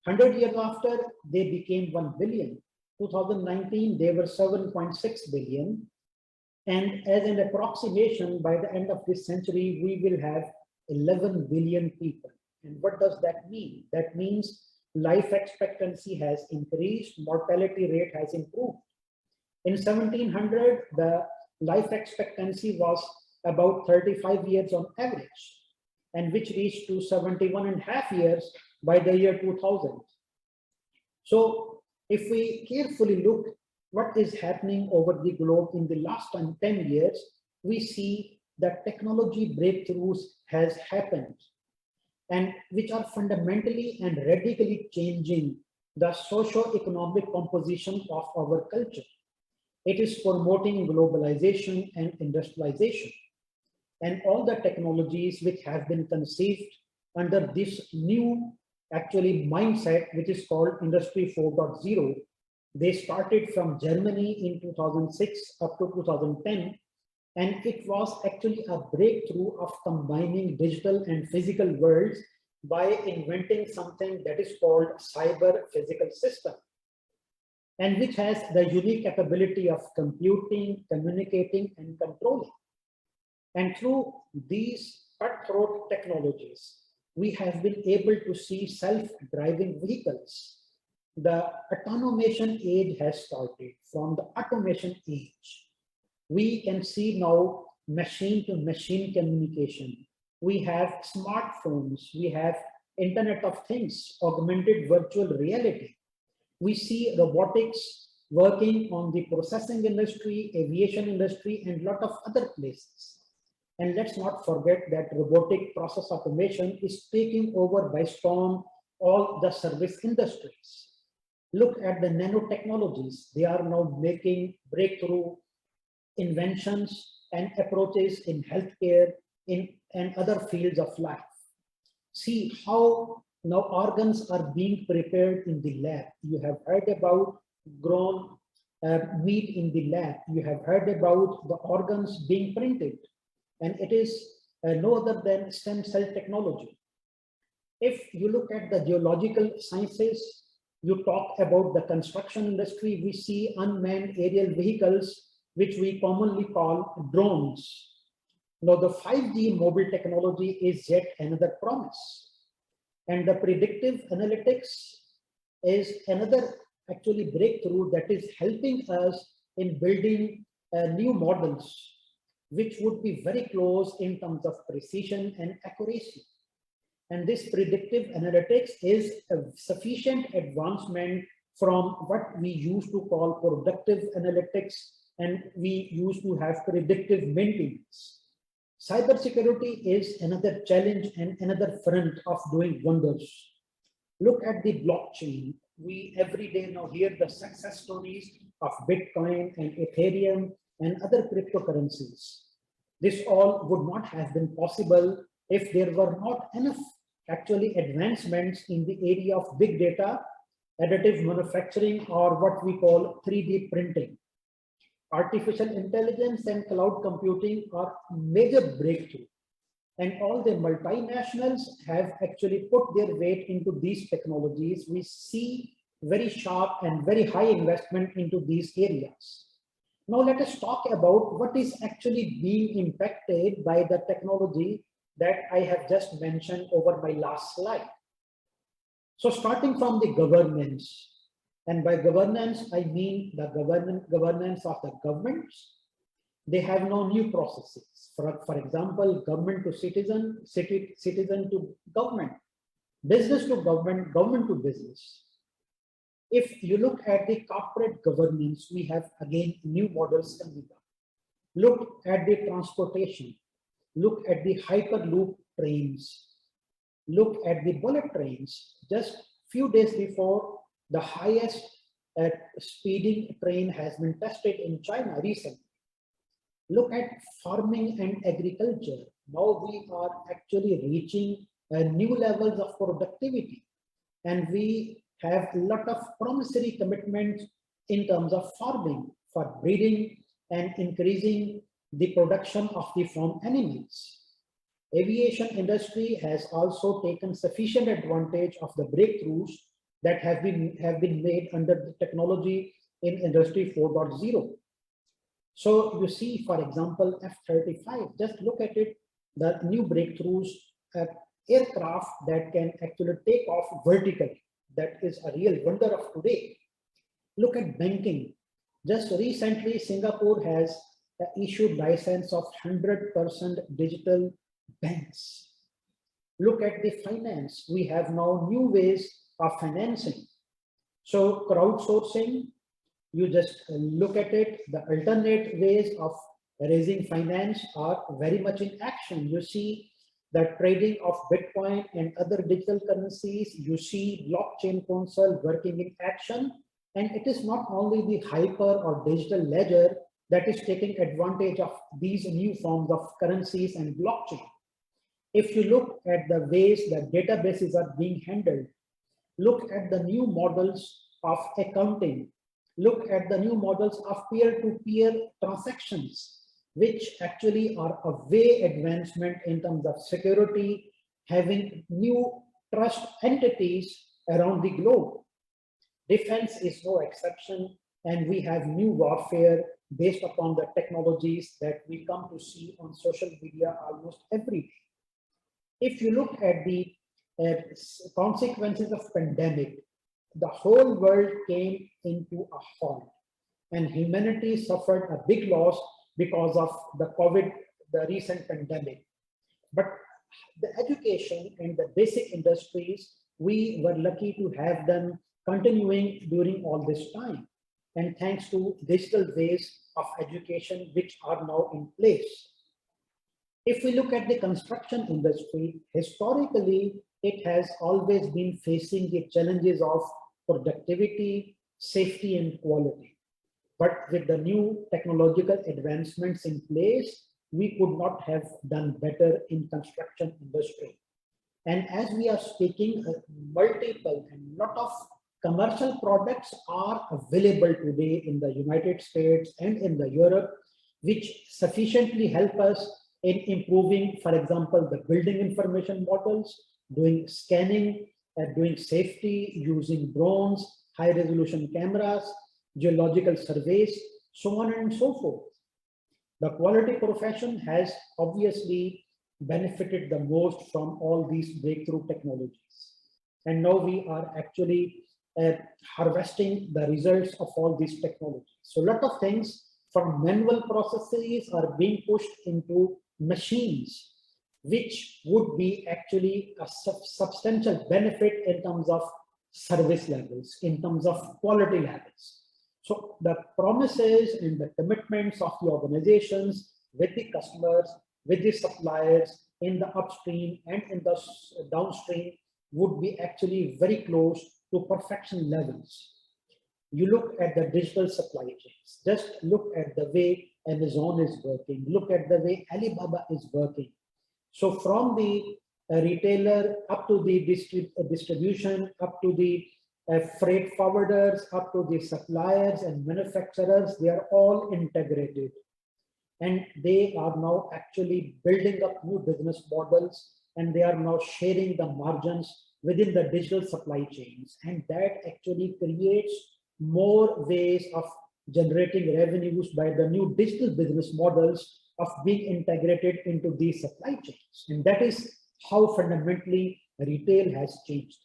100 years after, they became 1 billion. 2019, they were 7.6 billion. And as an approximation, by the end of this century, we will have 11 billion people. And what does that mean? That means life expectancy has increased, mortality rate has improved. In 1700, the life expectancy was about 35 years on average, and which reached to 71.5 years by the year 2000. So if we carefully look what is happening over the globe in the last 10 years, we see that technology breakthroughs has happened, and which are fundamentally and radically changing the socio-economic composition of our culture. It is promoting globalization and industrialization. And all the technologies which have been conceived under this new mindset, which is called Industry 4.0, they started from Germany in 2006 up to 2010. And it was actually a breakthrough of combining digital and physical worlds by inventing something that is called cyber physical system, and which has the unique capability of computing, communicating, and controlling. And through these cutthroat technologies, we have been able to see self-driving vehicles. The automation age has started. From the automation age, we can see now machine-to-machine communication. We have smartphones, we have Internet of Things, augmented virtual reality. We see robotics working on the processing industry, aviation industry, and a lot of other places. And let's not forget that robotic process automation is taking over by storm all the service industries. Look at the nanotechnologies. They are now making breakthrough inventions and approaches in healthcare and other fields of life. See how now organs are being prepared in the lab. You have heard about grown meat in the lab. You have heard about the organs being printed. And it is no other than stem cell technology. If you look at the geological sciences, you talk about the construction industry, we see unmanned aerial vehicles, which we commonly call drones. Now, the 5G mobile technology is yet another promise. And the predictive analytics is another breakthrough that is helping us in building new models, which would be very close in terms of precision and accuracy. And this predictive analytics is a sufficient advancement from what we used to call productive analytics, and we used to have predictive maintenance. Cybersecurity is another challenge and another front of doing wonders. Look at the blockchain. We every day now hear the success stories of Bitcoin and Ethereum and other cryptocurrencies. This all would not have been possible if there were not enough advancements in the area of big data, additive manufacturing, or what we call 3D printing. Artificial intelligence and cloud computing are major breakthrough. And all the multinationals have actually put their weight into these technologies. We see very sharp and very high investment into these areas. Now let us talk about what is actually being impacted by the technology that I have just mentioned over my last slide. So starting from the governance, and by governance, I mean the governance of the governments. They have no new processes. For example, government to citizen, citizen to government, business to government, government to business. If you look at the corporate governance, we have again new models coming up. Look at the transportation. Look at the Hyperloop trains. Look at the bullet trains. Just few days before, the highest speeding train has been tested in China recently. Look at farming and agriculture. Now we are actually reaching new levels of productivity, and we have a lot of promissory commitments in terms of farming for breeding and increasing the production of the farm animals. Aviation industry has also taken sufficient advantage of the breakthroughs that have been made under the technology in Industry 4.0. So you see, for example, F-35, just look at it, the new breakthroughs, aircraft that can actually take off vertically. That is a real wonder of today. Look at banking. Just recently, Singapore has issued license of 100% digital banks. Look at the finance. We have now new ways of financing. So crowdsourcing, you just look at it, the alternate ways of raising finance are very much in action. You see the trading of Bitcoin and other digital currencies. You see blockchain console working in action. And it is not only the hyper or digital ledger that is taking advantage of these new forms of currencies and blockchain. If you look at the ways that databases are being handled, look at the new models of accounting, look at the new models of peer-to-peer transactions, which actually are a way advancement in terms of security, having new trust entities around the globe. Defense is no exception, and we have new warfare based upon the technologies that we come to see on social media almost every day. If you look at the consequences of pandemic, the whole world came into a halt, and humanity suffered a big loss because of the COVID, the recent pandemic. But the education and the basic industries, we were lucky to have them continuing during all this time. And thanks to digital ways of education, which are now in place. If we look at the construction industry, historically, it has always been facing the challenges of productivity, safety, and quality. But with the new technological advancements in place, we could not have done better in construction industry. And as we are speaking, multiple and lot of commercial products are available today in the United States and in the Europe, which sufficiently help us in improving, for example, the building information models, doing scanning, doing safety, using drones, high resolution cameras, geological surveys, so on and so forth. The quality profession has obviously benefited the most from all these breakthrough technologies. And now we are actually harvesting the results of all these technologies. So a lot of things from manual processes are being pushed into machines, which would be actually a substantial benefit in terms of service levels, in terms of quality levels. So the promises and the commitments of the organizations with the customers, with the suppliers in the upstream and in the downstream would be actually very close to perfection levels. You look at the digital supply chains, just look at the way Amazon is working, look at the way Alibaba is working. So from the retailer up to the distribution, up to the freight forwarders, up to the suppliers and manufacturers, they are all integrated. And they are now actually building up new business models, and they are now sharing the margins within the digital supply chains. And that actually creates more ways of generating revenues by the new digital business models of being integrated into these supply chains. And that is how fundamentally retail has changed.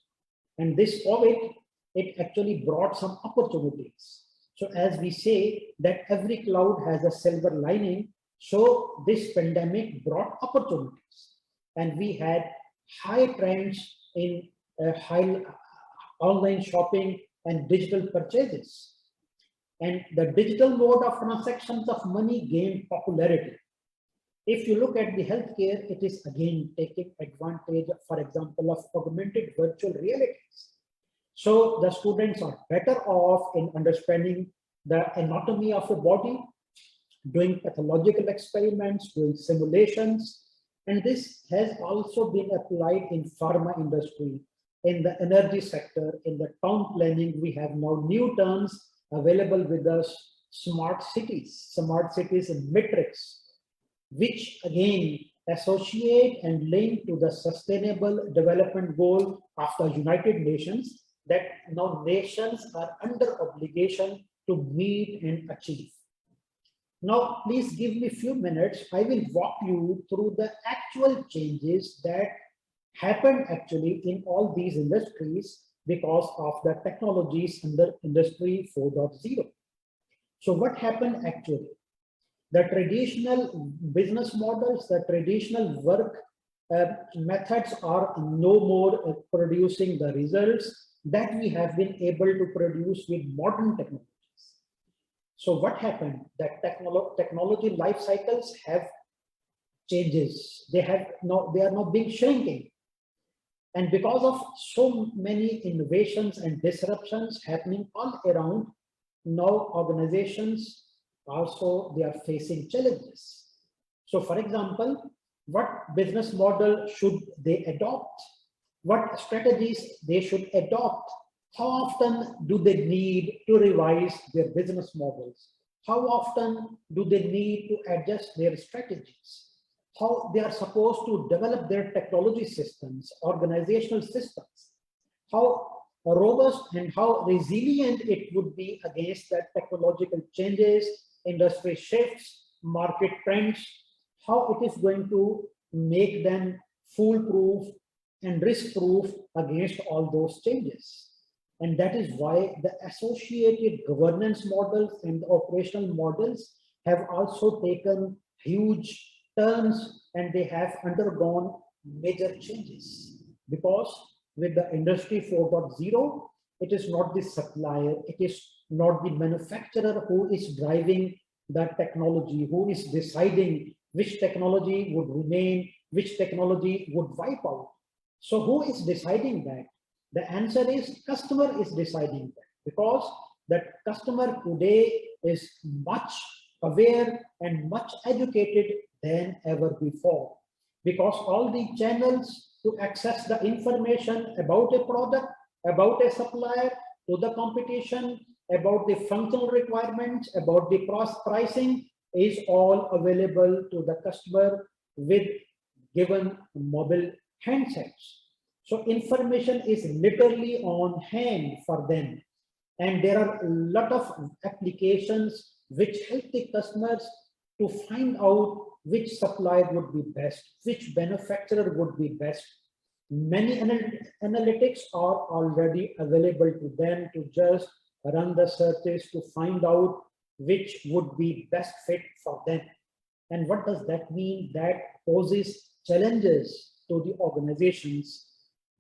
And this COVID, it actually brought some opportunities. So as we say that every cloud has a silver lining, so this pandemic brought opportunities. And we had high trends in high online shopping and digital purchases. And the digital mode of transactions of money gained popularity. If you look at the healthcare, it is again taking advantage, for example, of augmented virtual realities. So the students are better off in understanding the anatomy of the body, doing pathological experiments, doing simulations. And this has also been applied in pharma industry, in the energy sector, in the town planning. We have now new terms available with us, smart cities and metrics, which again associate and link to the sustainable development goal of the United Nations, that now nations are under obligation to meet and achieve. Now, please give me a few minutes. I will walk you through the actual changes that happened actually in all these industries because of the technologies under Industry 4.0. So what happened actually? The traditional business models, the traditional work methods are no more producing the results that we have been able to produce with modern technologies. So what happened? That technology life cycles have changes. They are not being shrinking. And because of so many innovations and disruptions happening all around, now organizations also, they are facing challenges. So for example, what business model should they adopt? What strategies they should adopt? How often do they need to revise their business models? How often do they need to adjust their strategies? How they are supposed to develop their technology systems, organizational systems? How robust and how resilient it would be against that technological changes, industry shifts, market trends, how it is going to make them foolproof and risk-proof against all those changes. And that is why the associated governance models and the operational models have also taken huge turns and they have undergone major changes. Because with the Industry 4.0, it is not the supplier, it is not the manufacturer who is driving the technology, who is deciding which technology would remain, which technology would wipe out. So who is deciding that? The answer is customer is deciding that, because the customer today is much aware and much educated than ever before, because all the channels to access the information about a product, about a supplier, to the competition, about the functional requirements, about the pricing is all available to the customer with given mobile handsets. So information is literally on hand for them. And there are a lot of applications which help the customers to find out which supplier would be best, which manufacturer would be best. Many analytics are already available to them to just run the searches to find out which would be best fit for them. And what does that mean? That poses challenges to the organizations,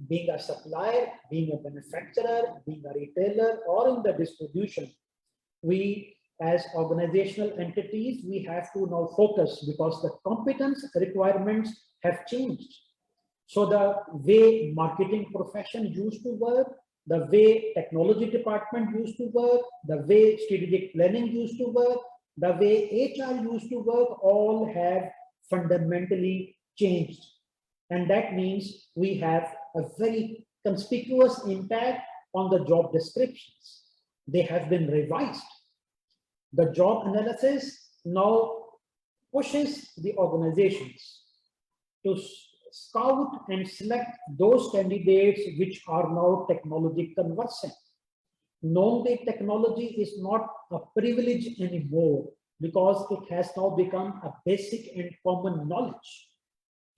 being a supplier, being a manufacturer, being a retailer, or in the distribution. We as organizational entities, we have to now focus because the competence requirements have changed. So the way marketing profession used to work, the way technology department used to work, the way strategic planning used to work, the way HR used to work, all have fundamentally changed. And that means we have a very conspicuous impact on the job descriptions. They have been revised. The job analysis now pushes the organizations to scout and select those candidates which are now technology conversant. Knowing the technology is not a privilege anymore because it has now become a basic and common knowledge.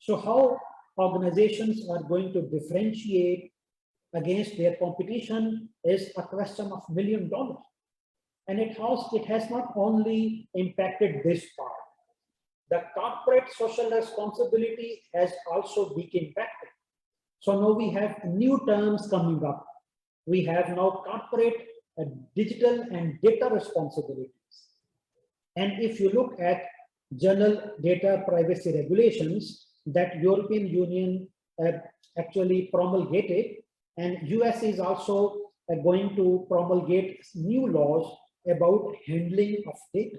So how organizations are going to differentiate against their competition is a question of $1 million. And it has not only impacted this part. The corporate social responsibility has also been impacted. So now we have new terms coming up. We have now corporate digital and data responsibilities. And if you look at general data privacy regulations that European Union actually promulgated, and US is also going to promulgate new laws about handling of data.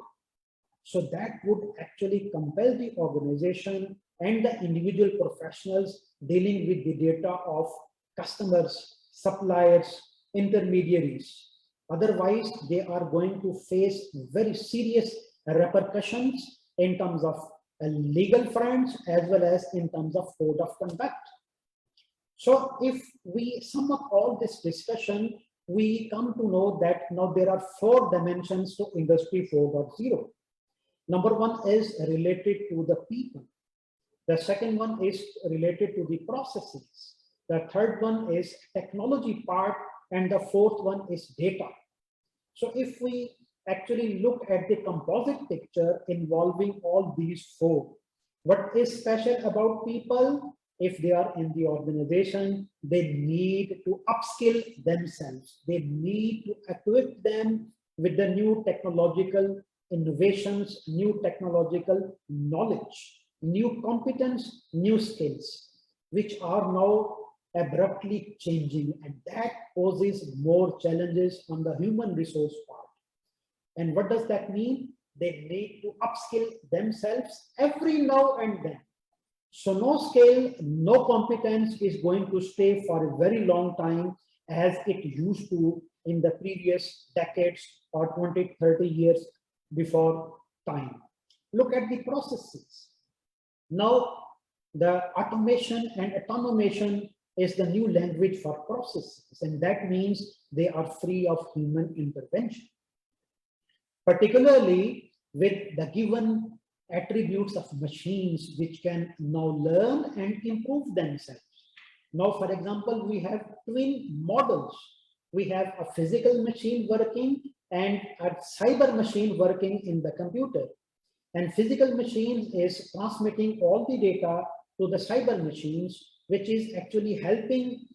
So that would actually compel the organization and the individual professionals dealing with the data of customers, suppliers, intermediaries. Otherwise, they are going to face very serious repercussions in terms of legal fronts as well as in terms of code of conduct. So if we sum up all this discussion, we come to know that now there are 4 dimensions to Industry 4.0. Number 1 is related to the people. The second one is related to the processes. The third one is technology part, and the fourth one is data. So if we actually look at the composite picture involving all these 4, what is special about people? If they are in the organization, they need to upskill themselves. They need to equip them with the new technological innovations, new technological knowledge, new competence, new skills, which are now abruptly changing, and that poses more challenges on the human resource part. And what does that mean? They need to upskill themselves every now and then. So no skill, no competence is going to stay for a very long time as it used to in the previous decades or 20, 30 years before time. Look at the processes. Now, the automation and automation is the new language for processes, and that means they are free of human intervention. Particularly with the given attributes of machines which can now learn and improve themselves. Now, for example, we have twin models. We have a physical machine working and a cyber machine working in the computer. And physical machine is transmitting all the data to the cyber machines, which is actually helping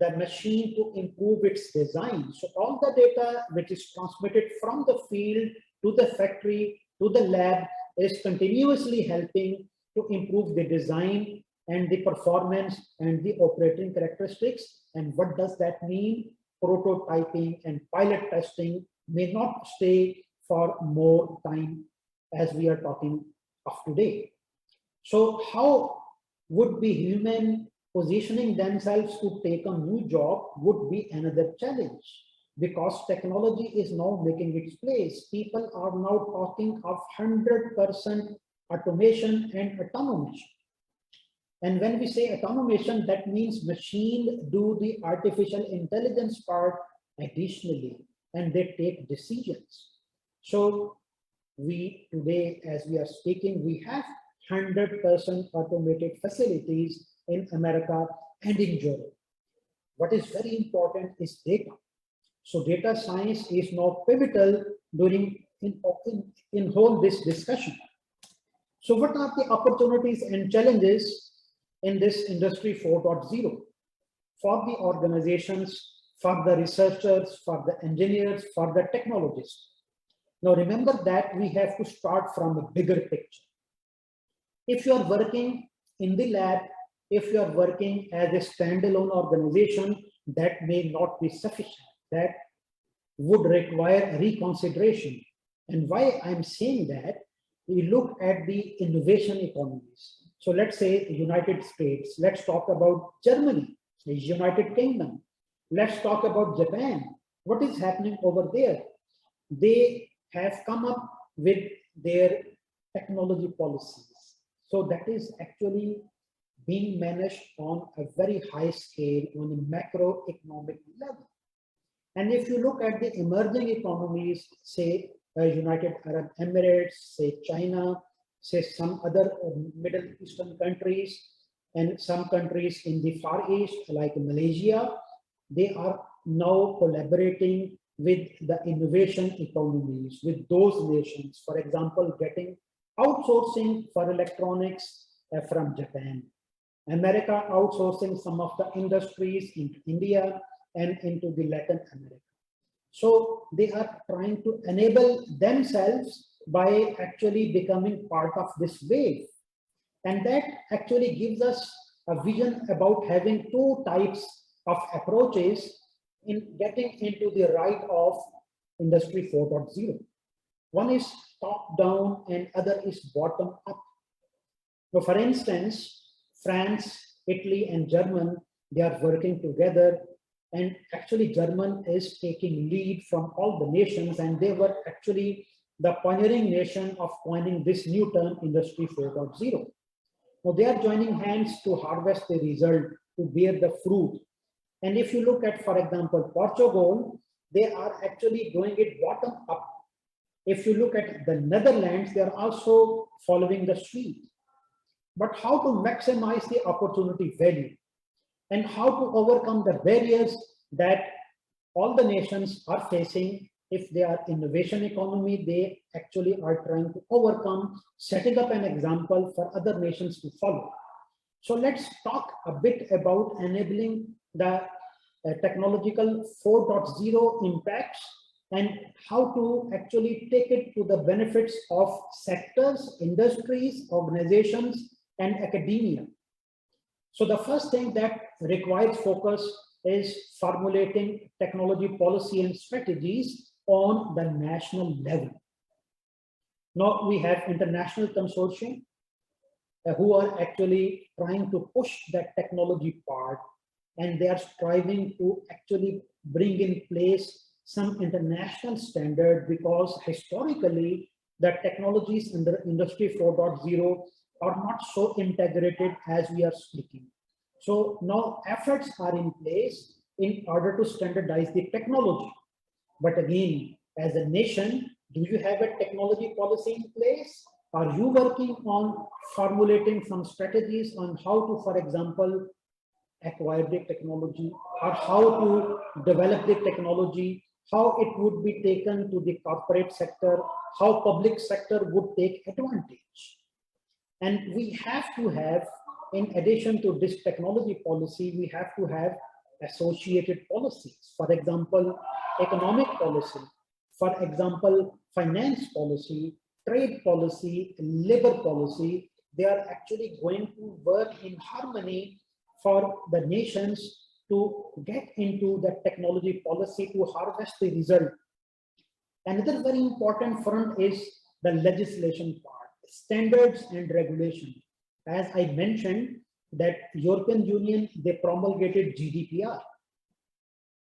the machine to improve its design. So all the data which is transmitted from the field to the factory to the lab is continuously helping to improve the design and the performance and the operating characteristics. And what does that mean? Prototyping and pilot testing may not stay for more time as we are talking of today. So how would be human positioning themselves to take a new job would be another challenge, because technology is now making its place. People are now talking of 100% automation and automation. And when we say automation, that means machine do the artificial intelligence part additionally, and they take decisions. So we today, as we are speaking, we have 100% automated facilities in America and in Europe. What is very important is data. So data science is now pivotal during in whole this discussion. So what are the opportunities and challenges in this Industry 4.0 for the organizations, for the researchers, for the engineers, for the technologists? Now remember that we have to start from a bigger picture. If you are working in the lab, if you are working as a standalone organization, that may not be sufficient. That would require reconsideration. And why I'm saying that, we look at the innovation economies. So let's say United States, let's talk about Germany, the United Kingdom. Let's talk about Japan. What is happening over there? They have come up with their technology policies. So that is actually being managed on a very high scale on a macroeconomic level. And if you look at the emerging economies, say United Arab Emirates, say China, say some other Middle Eastern countries, and some countries in the Far East like Malaysia, they are now collaborating with the innovation economies, with those nations. For example, getting outsourcing for electronics from Japan. America outsourcing some of the industries into India and into the Latin America. So they are trying to enable themselves by actually becoming part of this wave. And that actually gives us a vision about having 2 types of approaches in getting into the ride of Industry 4.0. One is top down and other is bottom up. So for instance, France, Italy and Germany, they are working together, and actually Germany is taking lead from all the nations, and they were actually the pioneering nation of coining this new term Industry 4.0. Now they are joining hands to harvest the result, to bear the fruit. And if you look at, for example, Portugal, they are actually doing it bottom up. If you look at the Netherlands, they are also following the suit. But how to maximize the opportunity value and how to overcome the barriers that all the nations are facing. If they are innovation economy, they actually are trying to overcome, setting up an example for other nations to follow. So let's talk a bit about enabling the technological 4.0 impacts and how to actually take it to the benefits of sectors, industries, organizations, and academia. So the first thing that requires focus is formulating technology policy and strategies on the national level. Now we have international consortium who are actually trying to push that technology part, and they are striving to actually bring in place some international standard, because historically the technologies in the industry 4.0 are not so integrated as we are speaking. So now efforts are in place in order to standardize the technology. But again, as a nation, do you have a technology policy in place? Are you working on formulating some strategies on how to, for example, acquire the technology, or how to develop the technology, how it would be taken to the corporate sector, how public sector would take advantage? And we have to have, in addition to this technology policy, we have to have associated policies. For example, economic policy, for example, finance policy, trade policy, labor policy. They are actually going to work in harmony for the nations to get into the technology policy to harvest the result. Another very important front is the legislation part, standards and regulation. As I mentioned, that European Union, they promulgated GDPR.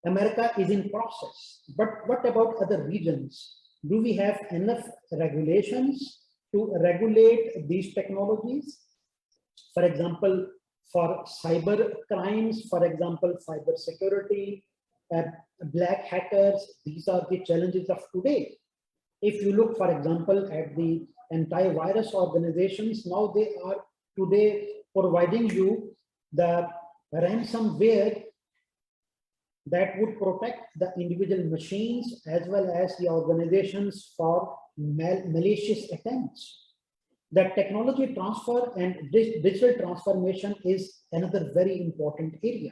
America is in process, but what about other regions? Do we have enough regulations to regulate these technologies? For example, for cyber crimes, for example, cyber security, black hackers, these are the challenges of today. If you look, for example, at the antivirus organizations, now they are today providing you the ransomware that would protect the individual machines as well as the organizations for malicious attempts. The technology transfer and digital transformation is another very important area.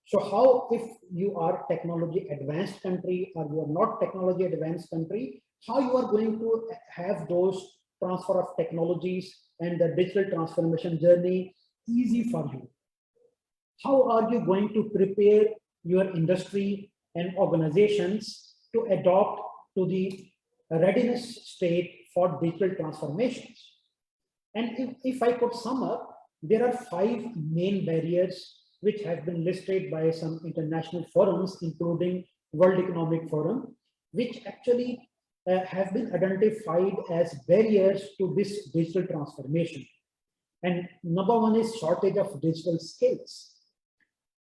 So how, if you are technology advanced country or you are not technology advanced country, how you are going to have those transfer of technologies and the digital transformation journey easy for you? How are you going to prepare your industry and organizations to adopt to the readiness state for digital transformations? And if I could sum up, there are 5 main barriers which have been listed by some international forums, including World Economic Forum, which actually have been identified as barriers to this digital transformation. And number 1 is shortage of digital skills.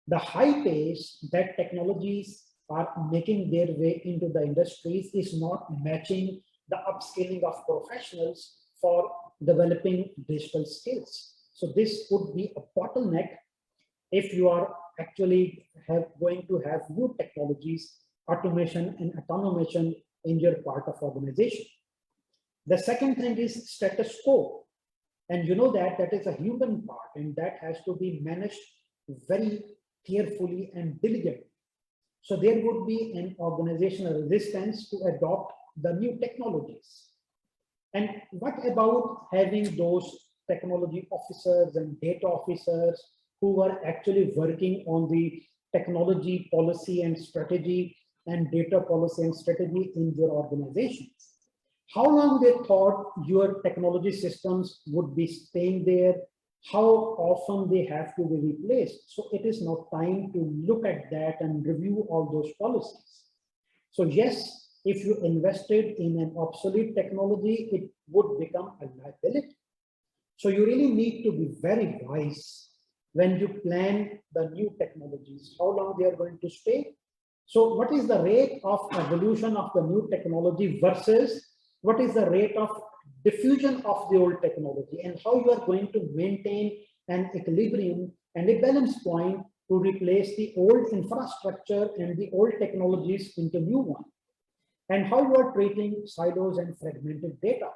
The high pace that technologies are making their way into the industries is not matching the upskilling of professionals for developing digital skills. So this could be a bottleneck if you are actually going to have new technologies, automation and automation in your part of organization. The second thing is status quo. And you know that that is a human part, and that has to be managed very carefully and diligently. So there would be an organizational resistance to adopt the new technologies. And what about having those technology officers and data officers who are actually working on the technology policy and strategy and data policy and strategy in your organizations? How long they thought your technology systems would be staying there? How often they have to be replaced? So it is now time to look at that and review all those policies. So yes, if you invested in an obsolete technology, it would become a liability. So you really need to be very wise when you plan the new technologies, how long they are going to stay. So what is the rate of evolution of the new technology versus what is the rate of diffusion of the old technology, and how you are going to maintain an equilibrium and a balance point to replace the old infrastructure and the old technologies into new one, and how you are treating silos and fragmented data.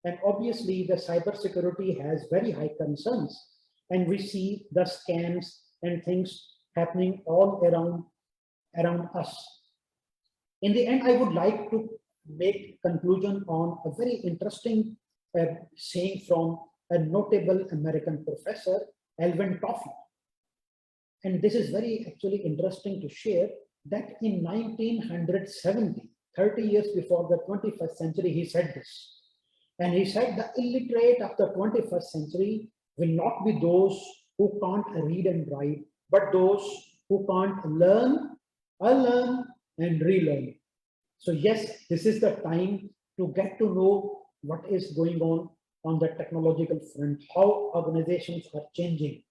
And obviously the cybersecurity has very high concerns, and we see the scams and things happening all around us. In the end, I would like to make conclusion on a very interesting saying from a notable American professor, Alvin Toffee. And this is very actually interesting to share that in 1970, 30 years before the 21st century, he said this. And he said the illiterate of the 21st century will not be those who can't read and write, but those who can't learn, unlearn, and relearn. So yes, this is the time to get to know what is going on the technological front, how organizations are changing,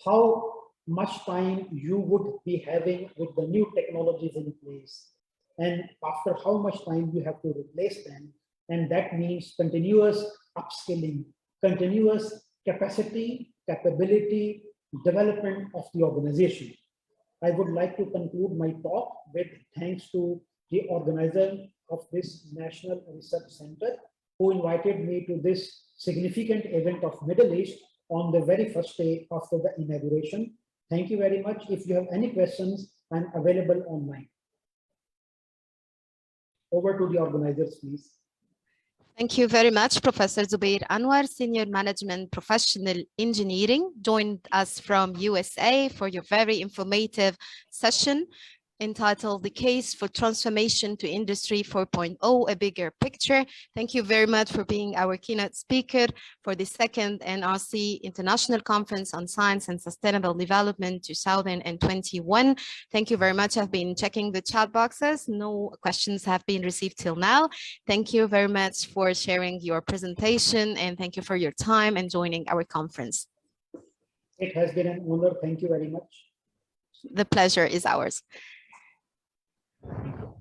how much time you would be having with the new technologies in place, and after how much time you have to replace them. And that means continuous upskilling, continuous capacity, capability, development of the organization. I would like to conclude my talk with thanks to the organizer of this National Research Center, who invited me to this significant event of Middle East on the very first day after the inauguration. Thank you very much. If you have any questions, I'm available online. Over to the organizers, please. Thank you very much, Professor Zubair Anwar, Senior Management Professional Engineering, joined us from USA for your very informative session entitled The Case for Transformation to Industry 4.0, A Bigger Picture. Thank you very much for being our keynote speaker for the second NRC International Conference on Science and Sustainable Development 2021. Thank you very much. I've been checking the chat boxes. No questions have been received till now. Thank you very much for sharing your presentation, and thank you for your time and joining our conference. It has been an honor. Thank you very much. The pleasure is ours. Thank you.